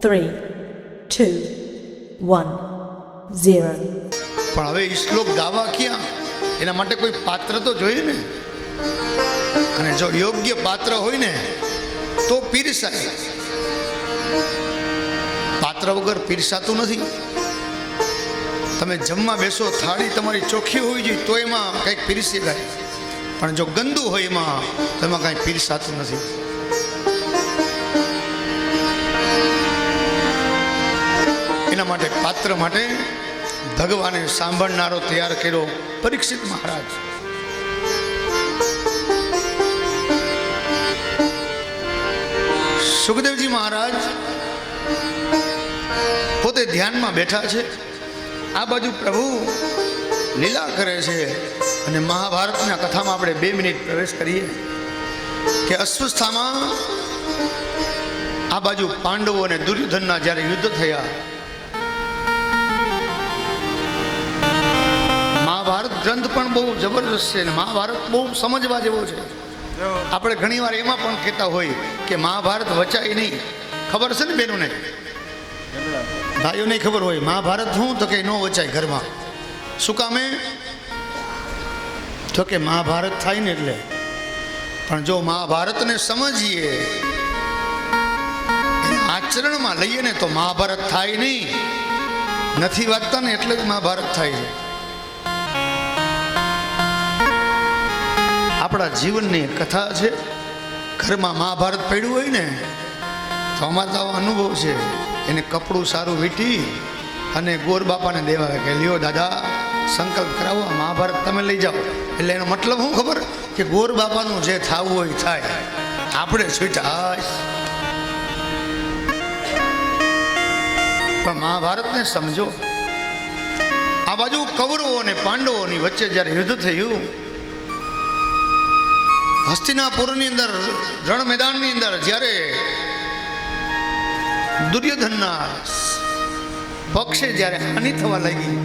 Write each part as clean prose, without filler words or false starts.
3, 2, 1, 0. પણ હવે એ શ્લોક ગાવા ક્યાં? એના માટે કોઈ પાત્ર તો જોઈએ ને. અને જો યોગ્ય પાત્ર હોય ને તો પીરસાય. પાત્ર વગર પીરસાતું નથી. તમે જમવા બેસો, થાળી તમારી ચોખ્ખી હોવી જોઈએ તો એમાં કંઈક પીરસી જાય. પણ જો ગંદુ હોય એમાં તો એમાં કાંઈ પીરસાતું નથી. એના માટે પાત્ર માટે ભગવાને સાંભળનારો તૈયાર કર્યો પરીક્ષિત મહારાજ. સુખદેવજી મહારાજ પોતે ધ્યાનમાં બેઠા છે. આ બાજુ પ્રભુ લીલા કરે છે. અને મહાભારતના કથામાં આપણે 2 મિનિટ પ્રવેશ કરીએ કે અશ્વસ્થામાં આ બાજુ પાંડવો અને દુર્યોધનના જ્યારે યુદ્ધ થયા, મહાભારત ગ્રંથ પણ બહુ જબરદસ્ત છે. મહાભારત બહુ સમજવા જેવો છે. આપણે ઘણીવાર એમાં પણ કહેતા હોય કે મહાભારત વચાય નહીં. ખબર છે ને બેનોને, ભાઈઓને ખબર હોય મહાભારત શું? તો કે ન વચાય ઘરમાં. શું કામે? તો કે મહાભારત થાય ને એટલે. પણ જો મહાભારતને સમજીએ, આચરણમાં લઈએ ને તો મહાભારત થાય નહીં. નથી વાંચતા ને એટલે જ મહાભારત થાય છે. આપણા જીવનની કથા છે. ઘરમાં મહાભારત પડ્યું હોય ને તો અમારે તો અનુભવ છે. એને કપડું સારું વીંટી અને ગોર બાપાને દેવા કે લ્યો દાદા સંકલ્પ કરાવો, મહાભારત તમે લઈ જાઓ. એટલે એનો મતલબ શું ખબર? કે ગોર બાપાનું જે થવું હોય થાય, આપણે છૂટા. પણ મહાભારતને સમજો. આ બાજુ કૌરવો અને પાંડવોની વચ્ચે જ્યારે યુદ્ધ થયું, હસ્તિનાપુરની અંદર રણ મેદાનની અંદર જ્યારે દુર્યોધનના પક્ષે જ્યારે હાનિ થવા લાગી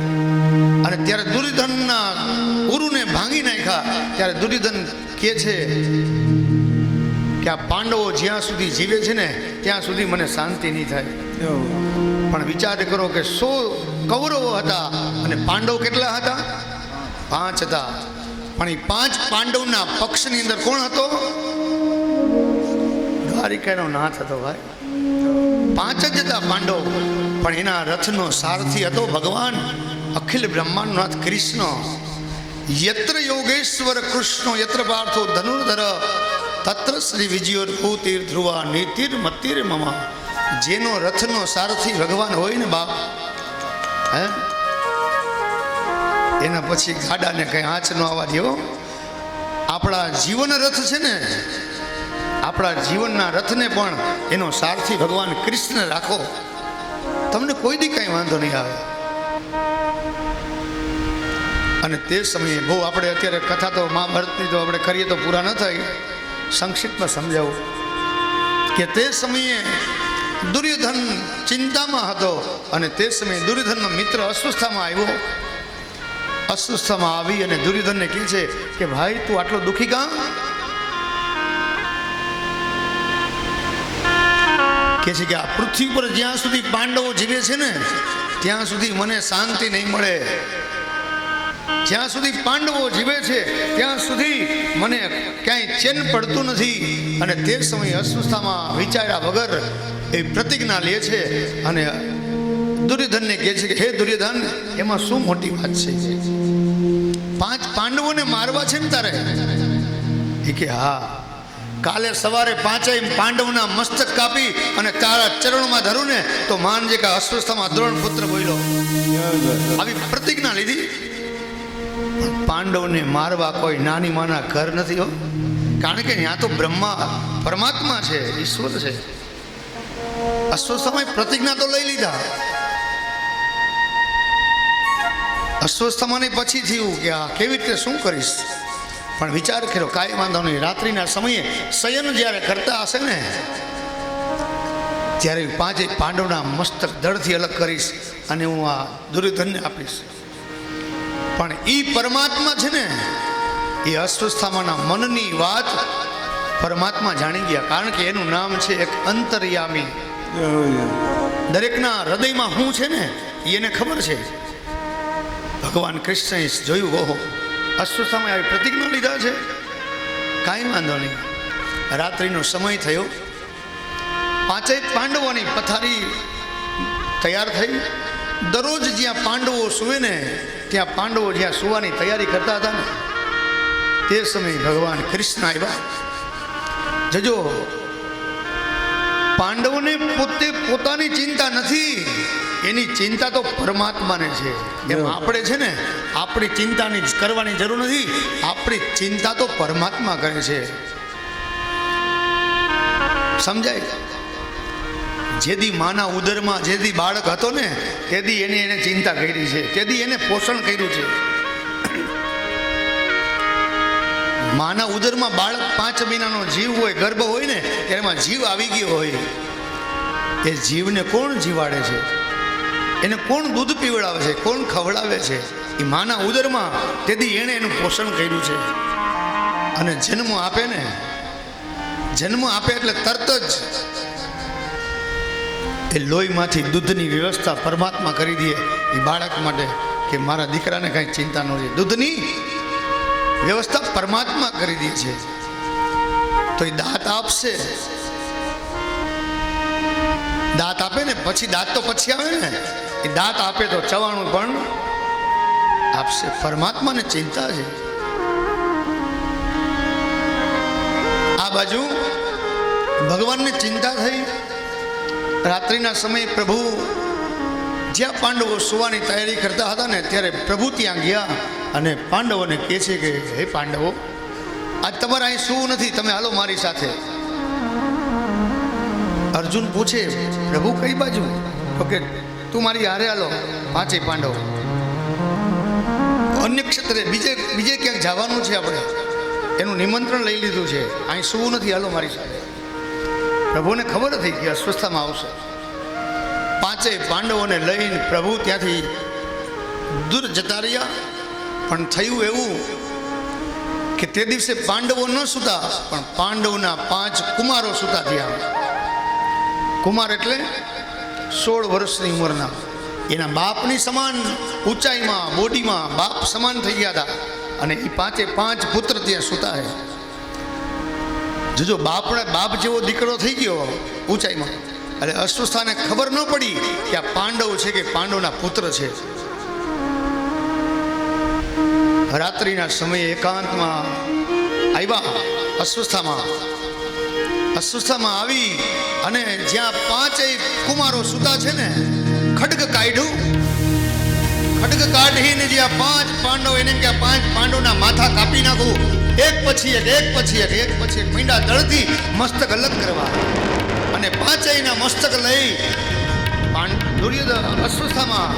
અને ત્યારે દુર્યોધનના ઉરુને ભાંગી નાખ્યા, ત્યારે દુર્યોધન કહે છે કે આ પાંડવો જ્યાં સુધી જીવે છે ને ત્યાં સુધી મને શાંતિ નહીં થાય. પણ વિચાર કરો કે 100 કૌરવો હતા અને પાંડવ કેટલા હતા? 5 હતા. પણ એ 5 પાંડવના પક્ષની અંદર કોણ હતો? દ્વારિકાનો નાથ હતો ભાઈ. 5 જ હતા પાંડવ. પણ એના રથનો સારથી હતો ભગવાન અખિલ બ્રહ્માંડ નાથ કૃષ્ણ. યત્ર યોગેશ્વર કૃષ્ણ યત્ર પાર્થો ધનુર્ધર તત્ર શ્રી વિજયોર ભૂતિર ધ્રુવા નીતિર મતિર મમ. જેનો રથનો સારથી ભગવાન હોય ને બાપ, હે, એના પછી ગાડાને કઈ આંચ ન આવવા દેવો. આપણા જીવન રથ છે ને, આપણા જીવનના રથને પણ એનો સારથી ભગવાન કૃષ્ણ રાખો. તમને કોઈ દી કઈ વાંધો નહીં આવે. અને તે સમયે બહુ આપણે અત્યારે કથા તો મહાભારતની તો આપણે કરીએ તો પૂરા ન થાય. સંક્ષિપ્તમાં સમજાવું કે તે સમયે દુર્યોધન ચિંતામાં હતો અને તે સમયે દુર્યોધનનો મિત્ર અસ્વસ્થામાં આવ્યો. અસ્વસ્થામાં આવી અને દુર્યોધનને કહે છે કે ભાઈ તું આટલો દુઃખી કાં? કહે છે કે આ પૃથ્વી પર જ્યાં સુધી પાંડવો જીવે છે ને ત્યાં સુધી મને શાંતિ નહીં મળે. જ્યાં સુધી પાંડવો જીવે છે ત્યાં સુધી મને ક્યાંય ચેન પડતું નથી. અને તે સમયે અસ્વસ્થામાં વિચાર્યા વગર એ પ્રતિજ્ઞા લે છે અને દુર્યોધનને કહે છે કે હે દુર્યોધન, એમાં શું મોટી વાત છે? 5 પાંડવોને મારવા છે ને તારે? એ કે હા, કાલે સવારે 5 પાંડવના મસ્તક કાપી અને તારા ચરણોમાં ધરું ને તો માનજે કે અસ્વસ્થામાં દ્રોણ પુત્ર બોલ્યો. આવી પ્રતિજ્ઞા લીધી. પણ પાંડવને મારવા કોઈ નાની માના ઘર નથી હો. કારણ કે ત્યાં તો બ્રહ્મા પરમાત્મા છે, ઈશ્વર છે. અસ્વસ્થામાં પ્રતિજ્ઞા તો લઈ લીધા. અસ્વસ્થતામાં પછી થયું કે આ કેવી રીતે શું કરીશ? પણ વિચાર કર્યો કાંઈ વાંધો નહીં. રાત્રિના સમયે શયન જ્યારે કરતા હશે ને ત્યારે 5 પાંડવના મસ્તક દળથી અલગ કરીશ અને હું આ દુર્યોધનને આપીશ. પણ એ પરમાત્મા છે ને, એ અસ્વસ્થતામાંના મનની વાત પરમાત્મા જાણી ગયા. કારણ કે એનું નામ છે એક અંતર્યામી. દરેકના હૃદયમાં શું છે ને એને ખબર છે. ભગવાન કૃષ્ણએ જોયું, ઓહો, અશ્વત્થામાં આવી પ્રતિજ્ઞા લીધા છે, કાંઈ વાંધો નહીં. રાત્રિનો સમય થયો, પાંચેય પાંડવોની પથારી તૈયાર થઈ. દરરોજ જ્યાં પાંડવો સૂવે ને ત્યાં પાંડવો જ્યાં સૂવાની તૈયારી કરતા હતા ને તે સમયે ભગવાન કૃષ્ણ આવ્યા. જજો, પાંડવોને પોતે પોતાની ચિંતા નથી, એની ચિંતા તો પરમાત્માને છે. એમ આપણે છે ને આપણી ચિંતાની કરવાની જરૂર નથી, આપણી ચિંતા તો પરમાત્મા કરે છે. સમજાય? જેદી માના ઉદરમાં જેદી બાળક હતો ને તેદી એને ચિંતા કરી છે, તેદી એને પોષણ કર્યું છે. માના ઉદરમાં બાળક 5 મહિનાનો જીવ હોય, ગર્ભ હોય ને એમાં જીવ આવી ગયો હોય, એ જીવને કોણ જીવાડે છે? એને કોણ દૂધ પીવડાવે છે? કોણ ખવડાવે છે? એ માના ઉદરમાં તેથી એણે એનું પોષણ કર્યું છે. અને જન્મ આપે ને, જન્મ આપે એટલે તરત જ એ લોહીમાંથી દૂધની વ્યવસ્થા પરમાત્મા કરી દે એ બાળક માટે, કે મારા દીકરાને કાંઈ ચિંતા ન રહે. દૂધની વ્યવસ્થા પરમાત્મા કરી દે છે. તો એ દાંત આપશે, દાંત આપે ને પછી દાંત તો પછી આવે ને, એ દાંત આપે તો ચવાણું પણ આપશે. પરમાત્માને ચિંતા છે. આ બાજુ ભગવાનને ચિંતા થઈ. રાત્રિના સમયે પ્રભુ જ્યાં પાંડવો સુવાની તૈયારી કરતા હતા ને ત્યારે પ્રભુ ત્યાં ગયા અને પાંડવોને કહે છે કે હે પાંડવો, આજ તમારે અહીં સૂવું નથી, તમે હાલો મારી સાથે. અર્જુન પૂછે, પ્રભુ કઈ બાજુ? તો કે તું મારી હારે હાલો. 5 પાંડવો અન્ય ક્ષેત્રે બીજે ક્યાંક જવાનું છે, આપણે એનું નિમંત્રણ લઈ લીધું છે, અહીં સૂવું નથી, હાલો મારી સાથે. પ્રભુને ખબર હતી કે અસ્વસ્થામાં આવશે. 5 પાંડવોને લઈને પ્રભુ ત્યાંથી દૂર જતા રહ્યા. પણ થયું એવું કે તે દિવસે પાંડવો ન સૂતા, પણ પાંડવોના 5 કુમારો સૂતા થયા. કુમાર એટલે 16 વર્ષની ઉંમરના, એના બાપની સમાન ઊંચાઈમાં, બોડીમાં બાપ સમાન થઈ ગયા હતા. અને એ 5 પુત્ર ત્યાં સૂતા છે. જોજો, બાપ જેવો દીકરો થઈ ગયો ઊંચાઈમાં. એટલે અસ્વસ્થાને ખબર ન પડી કે આ પાંડવ છે કે પાંડવના પુત્ર છે. રાત્રિના સમયે એકાંતમાં આવ્યા અસ્વસ્થામાં આવી અને જ્યાં 5 કુમારો સૂતા છે ને, ખડગ કાઢ્યું. ખડગ કાઢીને જ્યાં 5 પાંડવ, એને કે 5 પાંડવના માથા કાપી નાખું. એક પછી એક મીંડા દળથી મસ્તક અલગ કરવા. અને 5ના મસ્તક લઈ દુર્યોધન અસ્વસ્થામાં,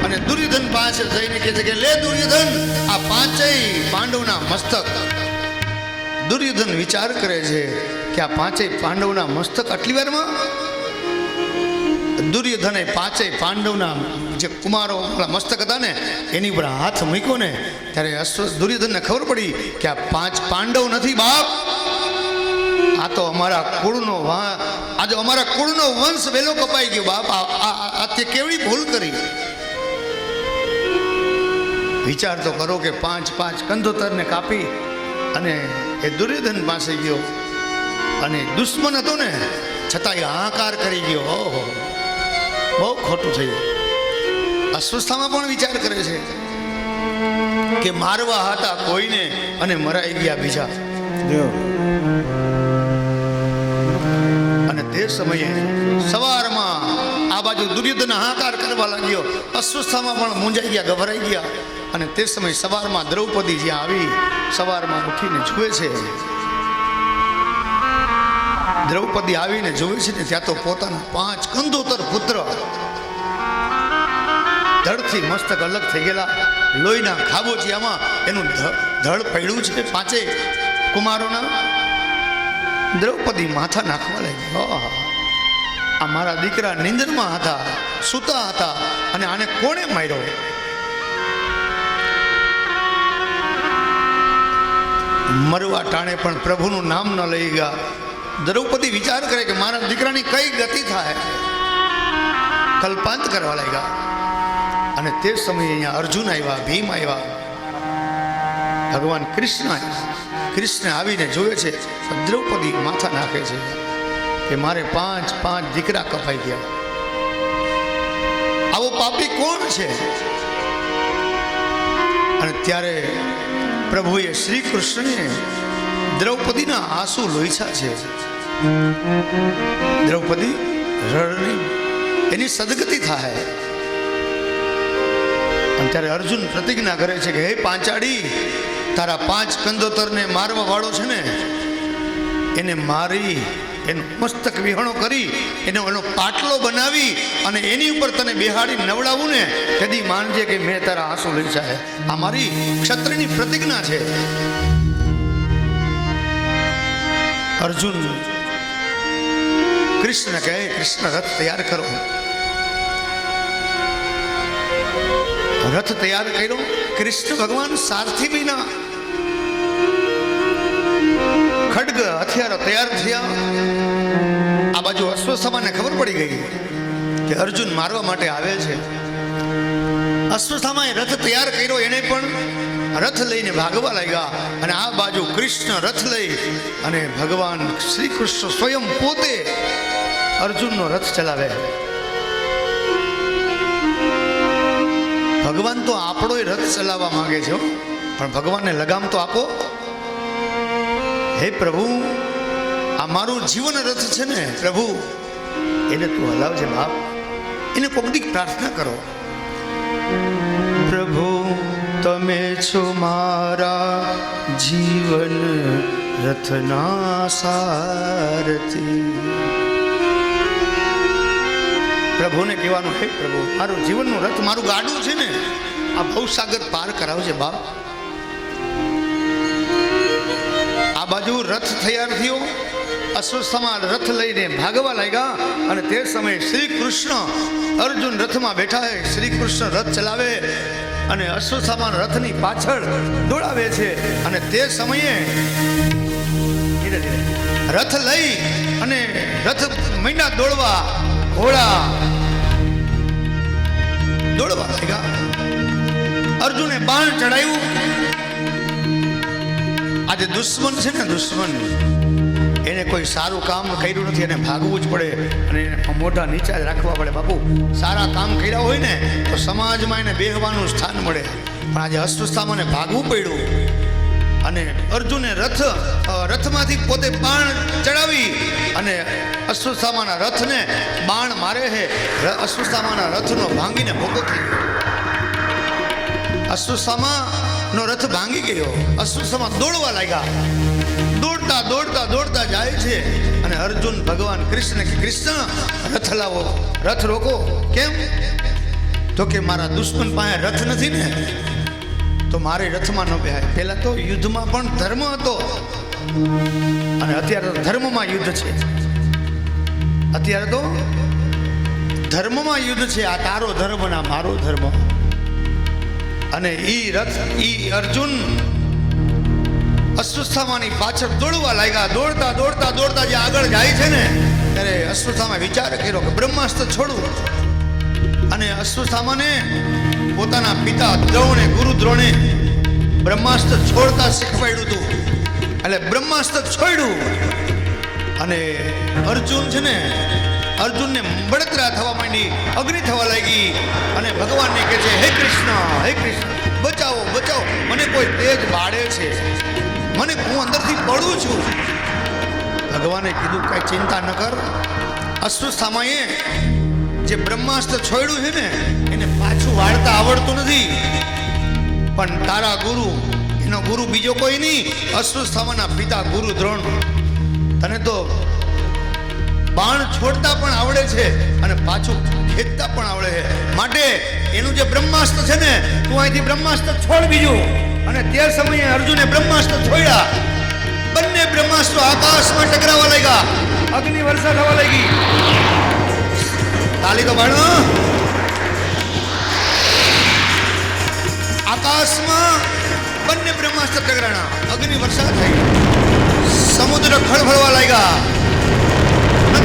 અને દુર્યોધન પાસે જઈને કહે છે કે લે દુર્યોધન, આ 5 પાંડવના મસ્તક. દુર્યોધન વિચાર કરે છે કે આ 5 પાંડવના મસ્તક આટલી વારમાં. દુર્યોધને 5 પાંડવના જે કુમારો મસ્તક હતા ને એની ઉપર હાથ મૂક્યો ને ત્યારે દુર્યોધનને ખબર પડી કે આ 5 પાંડવ નથી બાપ, આ તો અમારા કુળનો આજે અમારા કુળનો વંશ વેલો કપાઈ ગયો બાપ. આ તે કેવડી ભૂલ કરી. વિચાર તો કરો કે 5 કંધોતરને કાપી અને એ દુર્યોધન પાસે ગયો, અને દુશ્મન હતો ને છતાંય હાહાકાર કરી ગયો. ઓહો, બહુ ખોટું થયું. અસ્વસ્થામાં પણ વિચાર કરે છે કે મારવા હતા કોઈને અને મરાઈ ગયા બીજા. અને તે સમયે સવારમાં આ બાજુ દુર્યોધન હાહાકાર કરવા લાગ્યો. અસ્વસ્થામાં પણ મૂંઝાઈ ગયા, ગભરાઈ ગયા. અને તે સમયે સવારમાં દ્રૌપદી જ્યાં આવી, સવારમાં ઉઠીને જુએ છે. દ્રૌપદી આવીને જોવે છે ને ત્યાં તો પોતાના 5 કંદોતર પુત્ર ધડથી મસ્તક અલગ થઈ ગયેલા, લોહીના ખાબોચિયામાં એનું ધડ પડ્યું છે 5 કુમારોના. દ્રૌપદી માથા નાખવા લાગી, આ મારા દીકરા નિંદરમાં હતા, સૂતા હતા, અને આને કોણે માર્યો? મરવા ટાણે પણ પ્રભુનું નામ ન લઈ ગયા. દ્રૌપદી વિચાર કરે કે મારા દીકરાની કઈ ગતિ થાય, કલ્પાંત કરવા લાગ્યા. અને તે સમયે અહીંયા અર્જુન આવ્યા, ભીમ આવ્યા, ભગવાન કૃષ્ણ આવ્યા. કૃષ્ણ આવીને જોવે છે, દ્રૌપદી માથા નાખે છે કે મારે 5 દીકરા કપાઈ ગયા. આવો પાપી કોણ છે? અને ત્યારે પ્રભુએ શ્રી કૃષ્ણને દ્રૌપદીના આંસુ લોહીછા છે. દ્રૌપદી રડની, એની સદગતિ થાય. અને ત્યારે અર્જુન પ્રતિજ્ઞા કરે છે કે હે પાંચાળી, તારા 5 કંદોતરને મારવા વાળો છે ને, એને મારી એનું મસ્તક વિહણો કરી એનો પાટલો બનાવી અને એની ઉપર તને બેહાડી નવડાવું ને, કદી માનજે કે મેં તારા આંસુ લઈ છે. આ મારી ક્ષત્રિયની પ્રતિજ્ઞા છે. અર્જુન કૃષ્ણ કહે, કૃષ્ણ રથ તૈયાર કરો. રથ તૈયાર કર્યો. કૃષ્ણ ભગવાન સારથી વિના ખડગ હથિયારો તૈયાર થયા. આ બાજુ અશ્વત્થામાને ખબર પડી ગઈ કે અર્જુન મારવા માટે આવે છે. અશ્વત્થામાએ રથ તૈયાર કર્યો, એને પણ રથ લઈને ભાગવા લાગ્યા. અને આ બાજુ કૃષ્ણ રથ લઈ અને ભગવાન શ્રી કૃષ્ણ સ્વયં પોતે અર્જુનનો રથ ચલાવે. ભગવાન તો આપણો રથ ચલાવવા માંગે છે, પણ ભગવાનને લગામ તો આપો. હે પ્રભુ, આ મારું જીવન રથ છે ને પ્રભુ, એને તું હલાવજે બાપ. એને કોઈક પ્રાર્થના કરો, પ્રભુ તમે છો મારા જીવન રથના સારથી. પ્રભુને કહેવાનું, હે પ્રભુ, મારું જીવનનું રથ, મારું ગાડું છે ને, આ ભવસાગર પાર કરાવજે બાપ. આ બાજુ રથ તૈયાર થયો. અશ્વત્થામા રથ લઈને ભાગવા લાગ્યા. અને તે સમયે શ્રી કૃષ્ણ અર્જુન રથમાં બેઠા છે. શ્રી કૃષ્ણ રથ ચલાવે અને અશ્વત્થામા રથની પાછળ દોડાવે છે. અને તે સમયે ધીરે ધીરે રથ લઈ અને રથ મહિના દોડવા, ઘોડા દોડવા લાગ્યા. અર્જુને બાણ ચડાવ્યું. આજે દુશ્મન છે ને, દુશ્મન એને કોઈ સારું કામ કર્યું નથી, એને ભાગવું જ પડે અને મોઢા નીચા જ રાખવા પડે. બાપુ, સારા કામ કર્યા હોય ને તો સમાજમાં એને બેહવાનું સ્થાન મળે. પણ આજે અશ્વત્થામાને ભાગવું પડ્યું. અને અર્જુને રથમાંથી પોતે બાણ ચડાવી અને અશ્વત્થામાના રથને બાણ મારે છે. અશ્વત્થામાના રથનો ભાંગીને ભોગો થઈ ગયો. અશ્વત્થામાનો રથ ભાંગી ગયો. અશ્વત્થામા દોડવા લાગ્યા. દોડતા દોડતા દોડતા જાય છે. અને અર્જુન ભગવાન કૃષ્ણ કે કૃષ્ણ રથ લાવો, રથ રોકો. કેમ? તો કે મારા દુશ્મન પાસે રથ નથી ને, તો મારે રથમાં ન બેહાય. પહેલા તો યુદ્ધમાં પણ ધર્મ હતો, અને અત્યારે તો ધર્મમાં યુદ્ધ છે. અત્યારે તો ધર્મમાં યુદ્ધ છે. આ તારો ધર્મ ના મારો ધર્મ. અને ઈ અર્જુન અશ્વત્થામાની પાછળ દોડવા લાગ્યા. દોડતા દોડતા દોડતા જે આગળ જાય છે ને, ત્યારે અશ્વત્થામાએ વિચાર કર્યો કે બ્રહ્માસ્ત્ર છોડવું. અને અશ્વત્થામાને પોતાના પિતા દ્રોણે, ગુરુ દ્રોણે બ્રહ્માસ્ત્ર છોડતા શીખવાડ્યું હતું. એટલે બ્રહ્માસ્ત્ર છોડ્યું. અને અર્જુન છે ને, અર્જુનને બળતરા થવા માંડી, અગ્નિ થવા લાગી. અને ભગવાનને કહે છે, હે કૃષ્ણ, હે કૃષ્ણ, બચાવો બચાવો, મને કોઈ તેજ બાળે છે, મને હું અંદરથી પડું છું. ભગવાને કીધું, કઈ ચિંતા ન કર. અશ્વત્થામાએ જે બ્રહ્માસ્ત્ર છોડ્યું છે ને, એને પાછું વાળતા આવડતું નથી. પણ તારા ગુરુ, એનો ગુરુ બીજો કોઈ નહીં, અશ્વત્થામાના પિતા ગુરુ દ્રોણ. તને તો બાણ છોડતા પણ આવડે છે અને પાછું ખેંચતા પણ આવડે છે. માટે એનું જે બ્રહ્માસ્ત્ર છે ને, તું અહીંથી બ્રહ્માસ્ત્ર છોડ બીજું. અને તે સમયે અર્જુને બ્રહ્માસ્ત્ર છોડ્યા. બંને બ્રહ્માસ્ત્રો આકાશમાં ટકરાવા લાગ્યા. અગ્નિ વર્ષા થવા લાગી. તાલી તો પાડો. આકાશમાં બંને બ્રહ્માસ્ત્ર ટકરાણા, અગ્નિ વર્ષા થઈ. સમુદ્ર ખળભળવા લાગ્યા.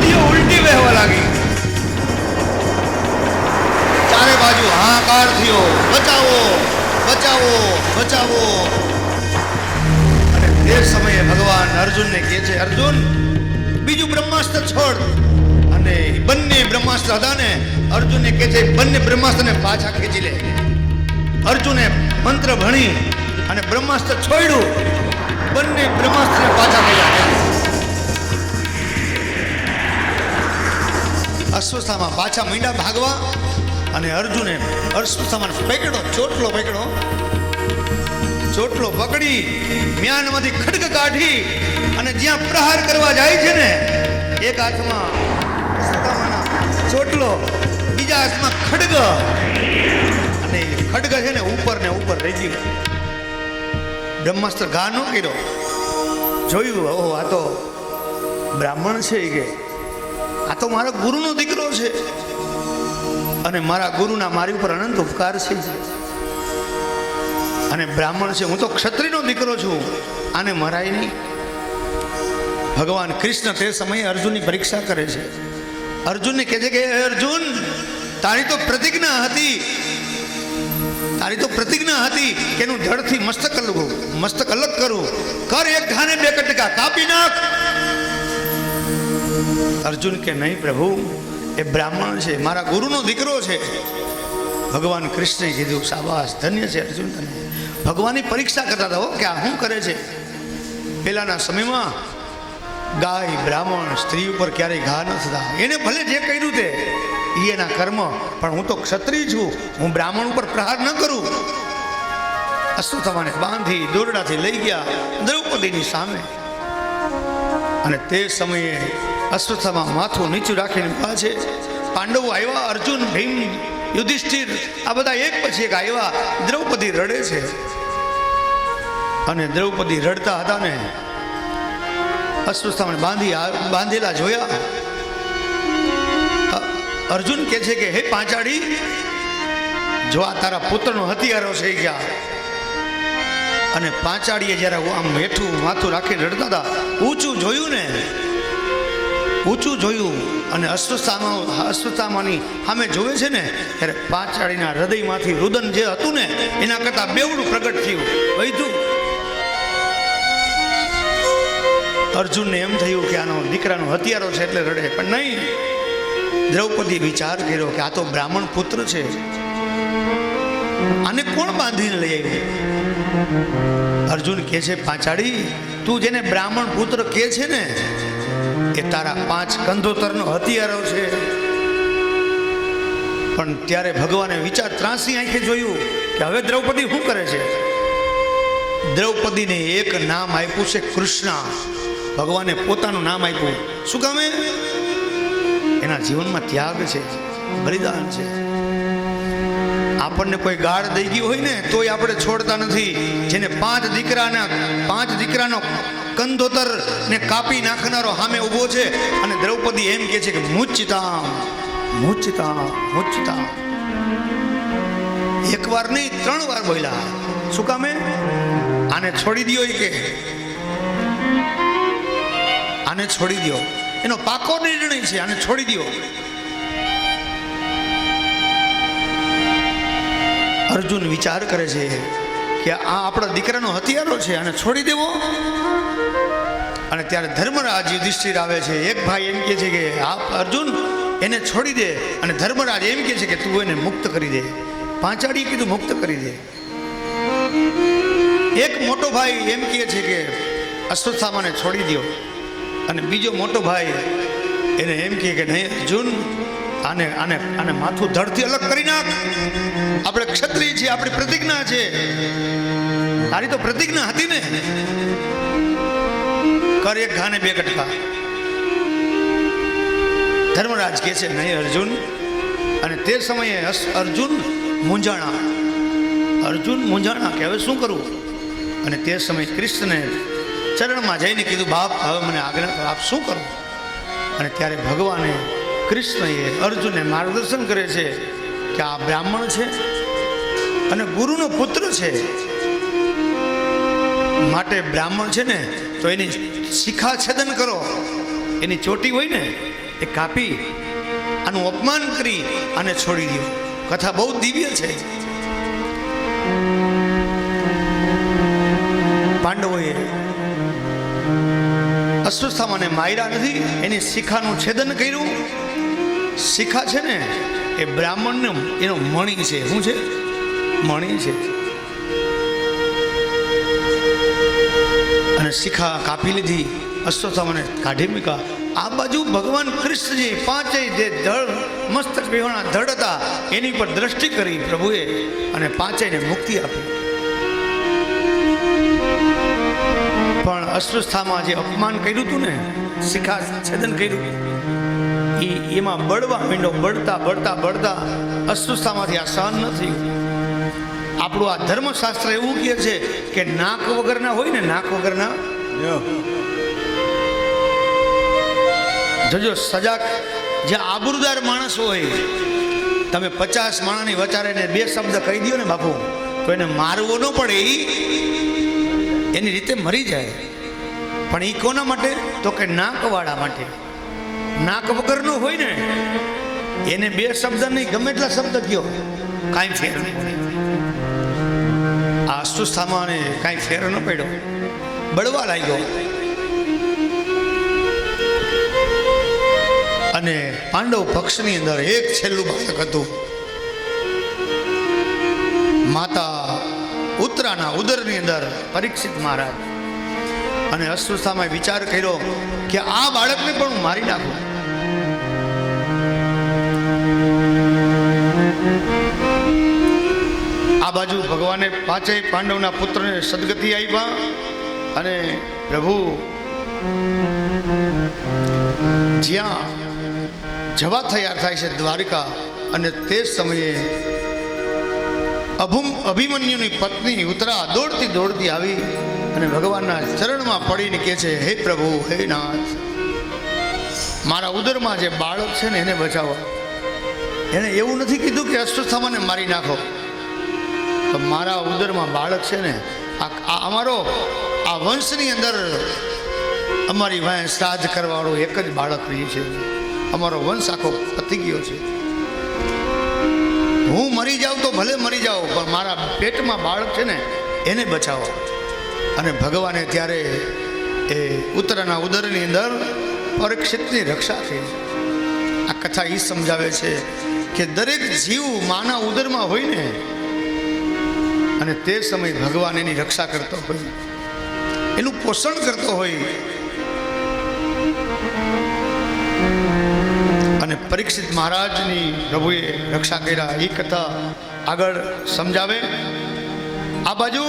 નદીઓ ઉલટી વહેવા લાગી. ચારે બાજુ હાહાકાર થયો, બચાવો બચાવો બચાવો. અને તે સમયે ભગવાન અર્જુનને કહે છે, અર્જુન બીજું બ્રહ્માસ્ત્ર છોડ. અને બંને બ્રહ્માસ્ત્ર હતા ને, અર્જુનને કહે છે બંને બ્રહ્માસ્ત્રને પાછા ખેંચી લે. અર્જુને મંત્ર ભણી અને બ્રહ્માસ્ત્ર છોડ્યું. બંને બ્રહ્માસ્ત્રને પાછા ખેંચ્યા. અશ્વસ્થામાં પાછા મીંડા ભાગવા. અને અર્જુને અશ્વસ્થામાં પકડ્યો, ચોટલો પકડી મ્યાનમાંથી ખડગ કાઢી અને જ્યાં પ્રહાર કરવા જાય છે ને, એક હાથમાં ચોટલો, બીજા હાથમાં ખડગ. અને ખડગ છે ને ઉપર ને ઉપર રહી ગયું. બ્રહ્માસ્ત્ર ઘા ન કર્યો. જોયું, ઓહો આ તો બ્રાહ્મણ છે કે આ તો મારા ગુરુનો દીકરો છે અને મારા ગુરુના મારી ઉપર અનંત ઉપકાર છે. અને બ્રાહ્મણ છે, હું તો ક્ષત્રિયનો દીકરો છું, આને મરાય નહીં. ભગવાન કૃષ્ણ તે સમયે અર્જુનની પરીક્ષા કરે છે. અર્જુનને કહે છે કે અર્જુન, તારી તો પ્રતિજ્ઞા હતી કે એનું ધડથી મસ્તક અલગ કરું. કર, એક ઘાને બે કટકા કાપી નાખ. અર્જુન કે નહીં પ્રભુ, એ બ્રાહ્મણ છે, મારા ગુરુનો દીકરો છે. ભગવાન કૃષ્ણે કીધું, શાબાશ, ધન્ય છે અર્જુન તને. ભગવાનની પરીક્ષા કરતા હતા કે આ શું કરે છે. પહેલાના સમયમાં ગાય, બ્રાહ્મણ, સ્ત્રી ઉપર ક્યારેય ઘા ન થતા. એને ભલે જે કર્યું તે એના કર્મ, પણ હું તો ક્ષત્રિય છું, હું બ્રાહ્મણ ઉપર પ્રહાર ન કરું. અશ્વત્થામાને બાંધી દોરડાથી લઈ ગયા દ્રૌપદીની સામે. અને તે સમયે અશ્વત્થામા માથું નીચું રાખીને ઊભા છે. પાંડવો આવ્યા, અર્જુન, ભીમ, યુધિષ્ઠિર, આ બધા એક પછી એક આવ્યા. દ્રૌપદી રડે છે. અને દ્રૌપદી રડતા હતા ને, અશ્વત્થામાને બાંધેલા જોયા. અર્જુન કહે છે કે હે પાંચાળી, જો આ તારા પુત્રનો હથિયારો થઈ ગયા. અને પાંચાળીએ જ્યારે આમ હેઠું માથું રાખીને રડતા હતા, ઊંચું જોયું અને અશ્વત્થામાની સામે જોવે છે ને, ત્યારે પાંચાળીના હૃદયમાંથી રુદન જે હતું ને, એના કરતા બેવડું પ્રગટ થયું, વૈધું. અર્જુનને એમ થયું કે આનો દીકરાનો હથિયારો છે એટલે રડે, પણ નહીં. દ્રૌપદી વિચાર કર્યો કે આ તો બ્રાહ્મણ પુત્ર છે, આને કોણ બાંધીને લઈ આવ્યું. અર્જુન કહે છે, પાંચાળી, તું જેને બ્રાહ્મણ પુત્ર કહે છે ને, એ તારા 5 કંધોતરનો હથિયારો છે. પણ ત્યારે ભગવાને વિચાર ત્રાસી આંખે જોયું કે હવે દ્રૌપદી શું કરે છે. દ્રૌપદીને એક નામ આપ્યું છે કૃષ્ણ. ભગવાને પોતાનું નામ આપ્યું. શું કામે? એના જીવનમાં ત્યાગ છે, બલિદાન છે. આપણને કોઈ ગાળ દઈ ગયું હોય ને તોય આપણે છોડતા નથી. જેને 5 દીકરાનો કંધોતર ને કાપી નાખનારો સામે ઊભો છે. અને દ્રૌપદી એમ કહે છે કે મુચ્ચિતામ મુચ્ચિતામ મુચ્ચિતામ. એક વાર નહીં, 3 વાર બોલ્યા. શું કામે? આને છોડી દો. કે આને છોડી દો, એનો પાકો નિર્ણય છે, આને છોડી દો. અર્જુન વિચાર કરે છે કે આ આપણા દીકરાનો હથિયારો છે, આને છોડી દેવો. અને ત્યારે ધર્મરાજ યુધિષ્ઠિર આવે છે. એક ભાઈ એમ કહે છે કે આ અર્જુન એને છોડી દે, અને ધર્મરાજ એમ કહે છે કે તું એને મુક્ત કરી દે. પાંચાળીએ કીધું મુક્ત કરી દે. એક મોટો ભાઈ એમ કહે છે કે અશ્વત્થામાને છોડી દો, અને બીજો મોટો ભાઈ એને એમ કહે કે નહીં અર્જુન, આને માથું ધડથી અલગ કરી નાખ. આપણે ક્ષત્રિય છીએ, આપણી પ્રતિજ્ઞા છે. તારી તો પ્રતિજ્ઞા હતી ને. કર, એક ઘાને 2 કટકા. ધર્મરાજ કહે છે નહીં અર્જુન. અને તે સમયે અર્જુન મૂંઝાણા કે હવે શું કરવું. અને તે સમયે કૃષ્ણને ચરણમાં જઈને કીધું, બાપ હવે મને આજ્ઞા કરો, આપ શું કરવું. અને ત્યારે ભગવાને કૃષ્ણએ અર્જુનને માર્ગદર્શન કરે છે કે આ બ્રાહ્મણ છે અને ગુરુનો પુત્ર છે, માટે બ્રાહ્મણ છે ને તો એની શિખા છેદન કરો. એની ચોટી હોય ને એ કાપી આનું અપમાન કરી અને છોડી દો. કથા બહુ દિવ્ય છે. પાંડવોએ અશ્વત્થામાને માર્યા નથી, એની શિખાનું છેદન કર્યું. શિખા છે ને એ બ્રાહ્મણનો એનો મણી છે. શું છે? મણી છે. અને શિખા કાપી લીધી, અશ્વત્થામાને કાઢી મૂક્યા. આ બાજુ ભગવાન કૃષ્ણજી પાંચેય જે ધડ મસ્તક વિહોણા ધડ હતા એની પર દ્રષ્ટિ કરી પ્રભુએ અને પાંચેયને મુક્તિ આપી. પણ અશ્વત્થામા જે અપમાન કર્યું હતું ને, શિખા છેદન કર્યું, એમાં બળવા માંડ્યો. બળતા બળતા બળતા અશ્વત્થામાથી આ સહન ન થયું. આપણું આ ધર્મશાસ્ત્ર એવું કહે છે કે નાક વગરના હોય ને, નાક વગરના જોજો સજાગ જે આબરૂદાર માણસ હોય, તમે 50 માણસની વચારેને 2 શબ્દ કહી દો ને બાપુ, તો એને મારવો ન પડે, એની રીતે મરી જાય. પણ એ કોના માટે? તો કે નાકવાળા માટે. નાક વગરનો હોય ને એને 2 શબ્દ નહીં, ગમે એટલા શબ્દ કયો, કાંઈ ફેર નહીં. આ અશ્વત્થામાને કાંઈ ફેર ન પડ્યો, બળવા લાગ્યો. અને પાંડવ પક્ષની અંદર એક છેલ્લું બાળક હતું. માતા ઉત્તરાના ઉદરની અંદર પરીક્ષિત મહારાજ. અને અશ્વત્થામાએ વિચાર કર્યો કે આ બાળકને પણ હું મારી નાખું. આ બાજુ ભગવાને પાંચેય પાંડવના પુત્રને સદગતિ આપ્યા. અને પ્રભુ જ્યાં જવા તૈયાર થાય છે દ્વારિકા, અને તે સમયે અભિમન્યુની પત્ની ઉત્તરા દોડતી દોડતી આવી અને ભગવાનના ચરણમાં પડીને કહે છે, હે પ્રભુ, હે નાથ, મારા ઉદરમાં જે બાળક છે ને એને બચાવો. એને એવું નથી કીધું કે અશ્વત્થામાને મારી નાખો, તો મારા ઉદરમાં બાળક છે ને, આ અમારો આ વંશની અંદર અમારી વાંહે શ્રાદ્ધ કરવાવાળું એક જ બાળક રહ્યું છે. અમારો વંશ આખો પતી ગયો છે. હું મરી જાઉં તો ભલે મરી જાઉં, પણ મારા પેટમાં બાળક છે ને એને બચાવો. અને ભગવાને ત્યારે એ ઉત્તરાના ઉદરની અંદર પરીક્ષિતની રક્ષા થઈ. આ કથા એ સમજાવે છે કે દરેક જીવ માના ઉદરમાં હોય ને, અને તે સમયે ભગવાન એની રક્ષા કરતો હોય, એનું પોષણ કરતો હોય. અને પરીક્ષિત મહારાજની પ્રભુએ રક્ષા કર્યા. એ કથા આગળ સમજાવે. આ બાજુ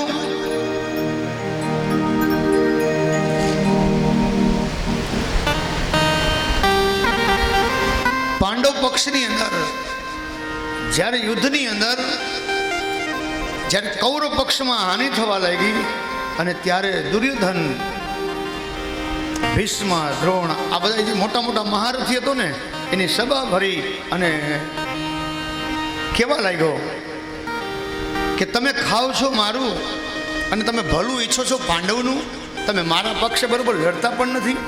પાંડવ પક્ષની અંદર જ્યારે યુદ્ધની અંદર જ્યારે કૌરવ પક્ષમાં હાનિ થવા લાગી, અને ત્યારે દુર્યોધન, ભીષ્મ, દ્રોણ, આ બધા જે મોટા મોટા મહારથી હતો ને, એની સભા ભરી અને કહેવા લાગ્યો કે તમે ખાવ છો મારું અને તમે ભલું ઈચ્છો છો પાંડવનું, તમે મારા પક્ષે બરોબર લડતા પણ નથી.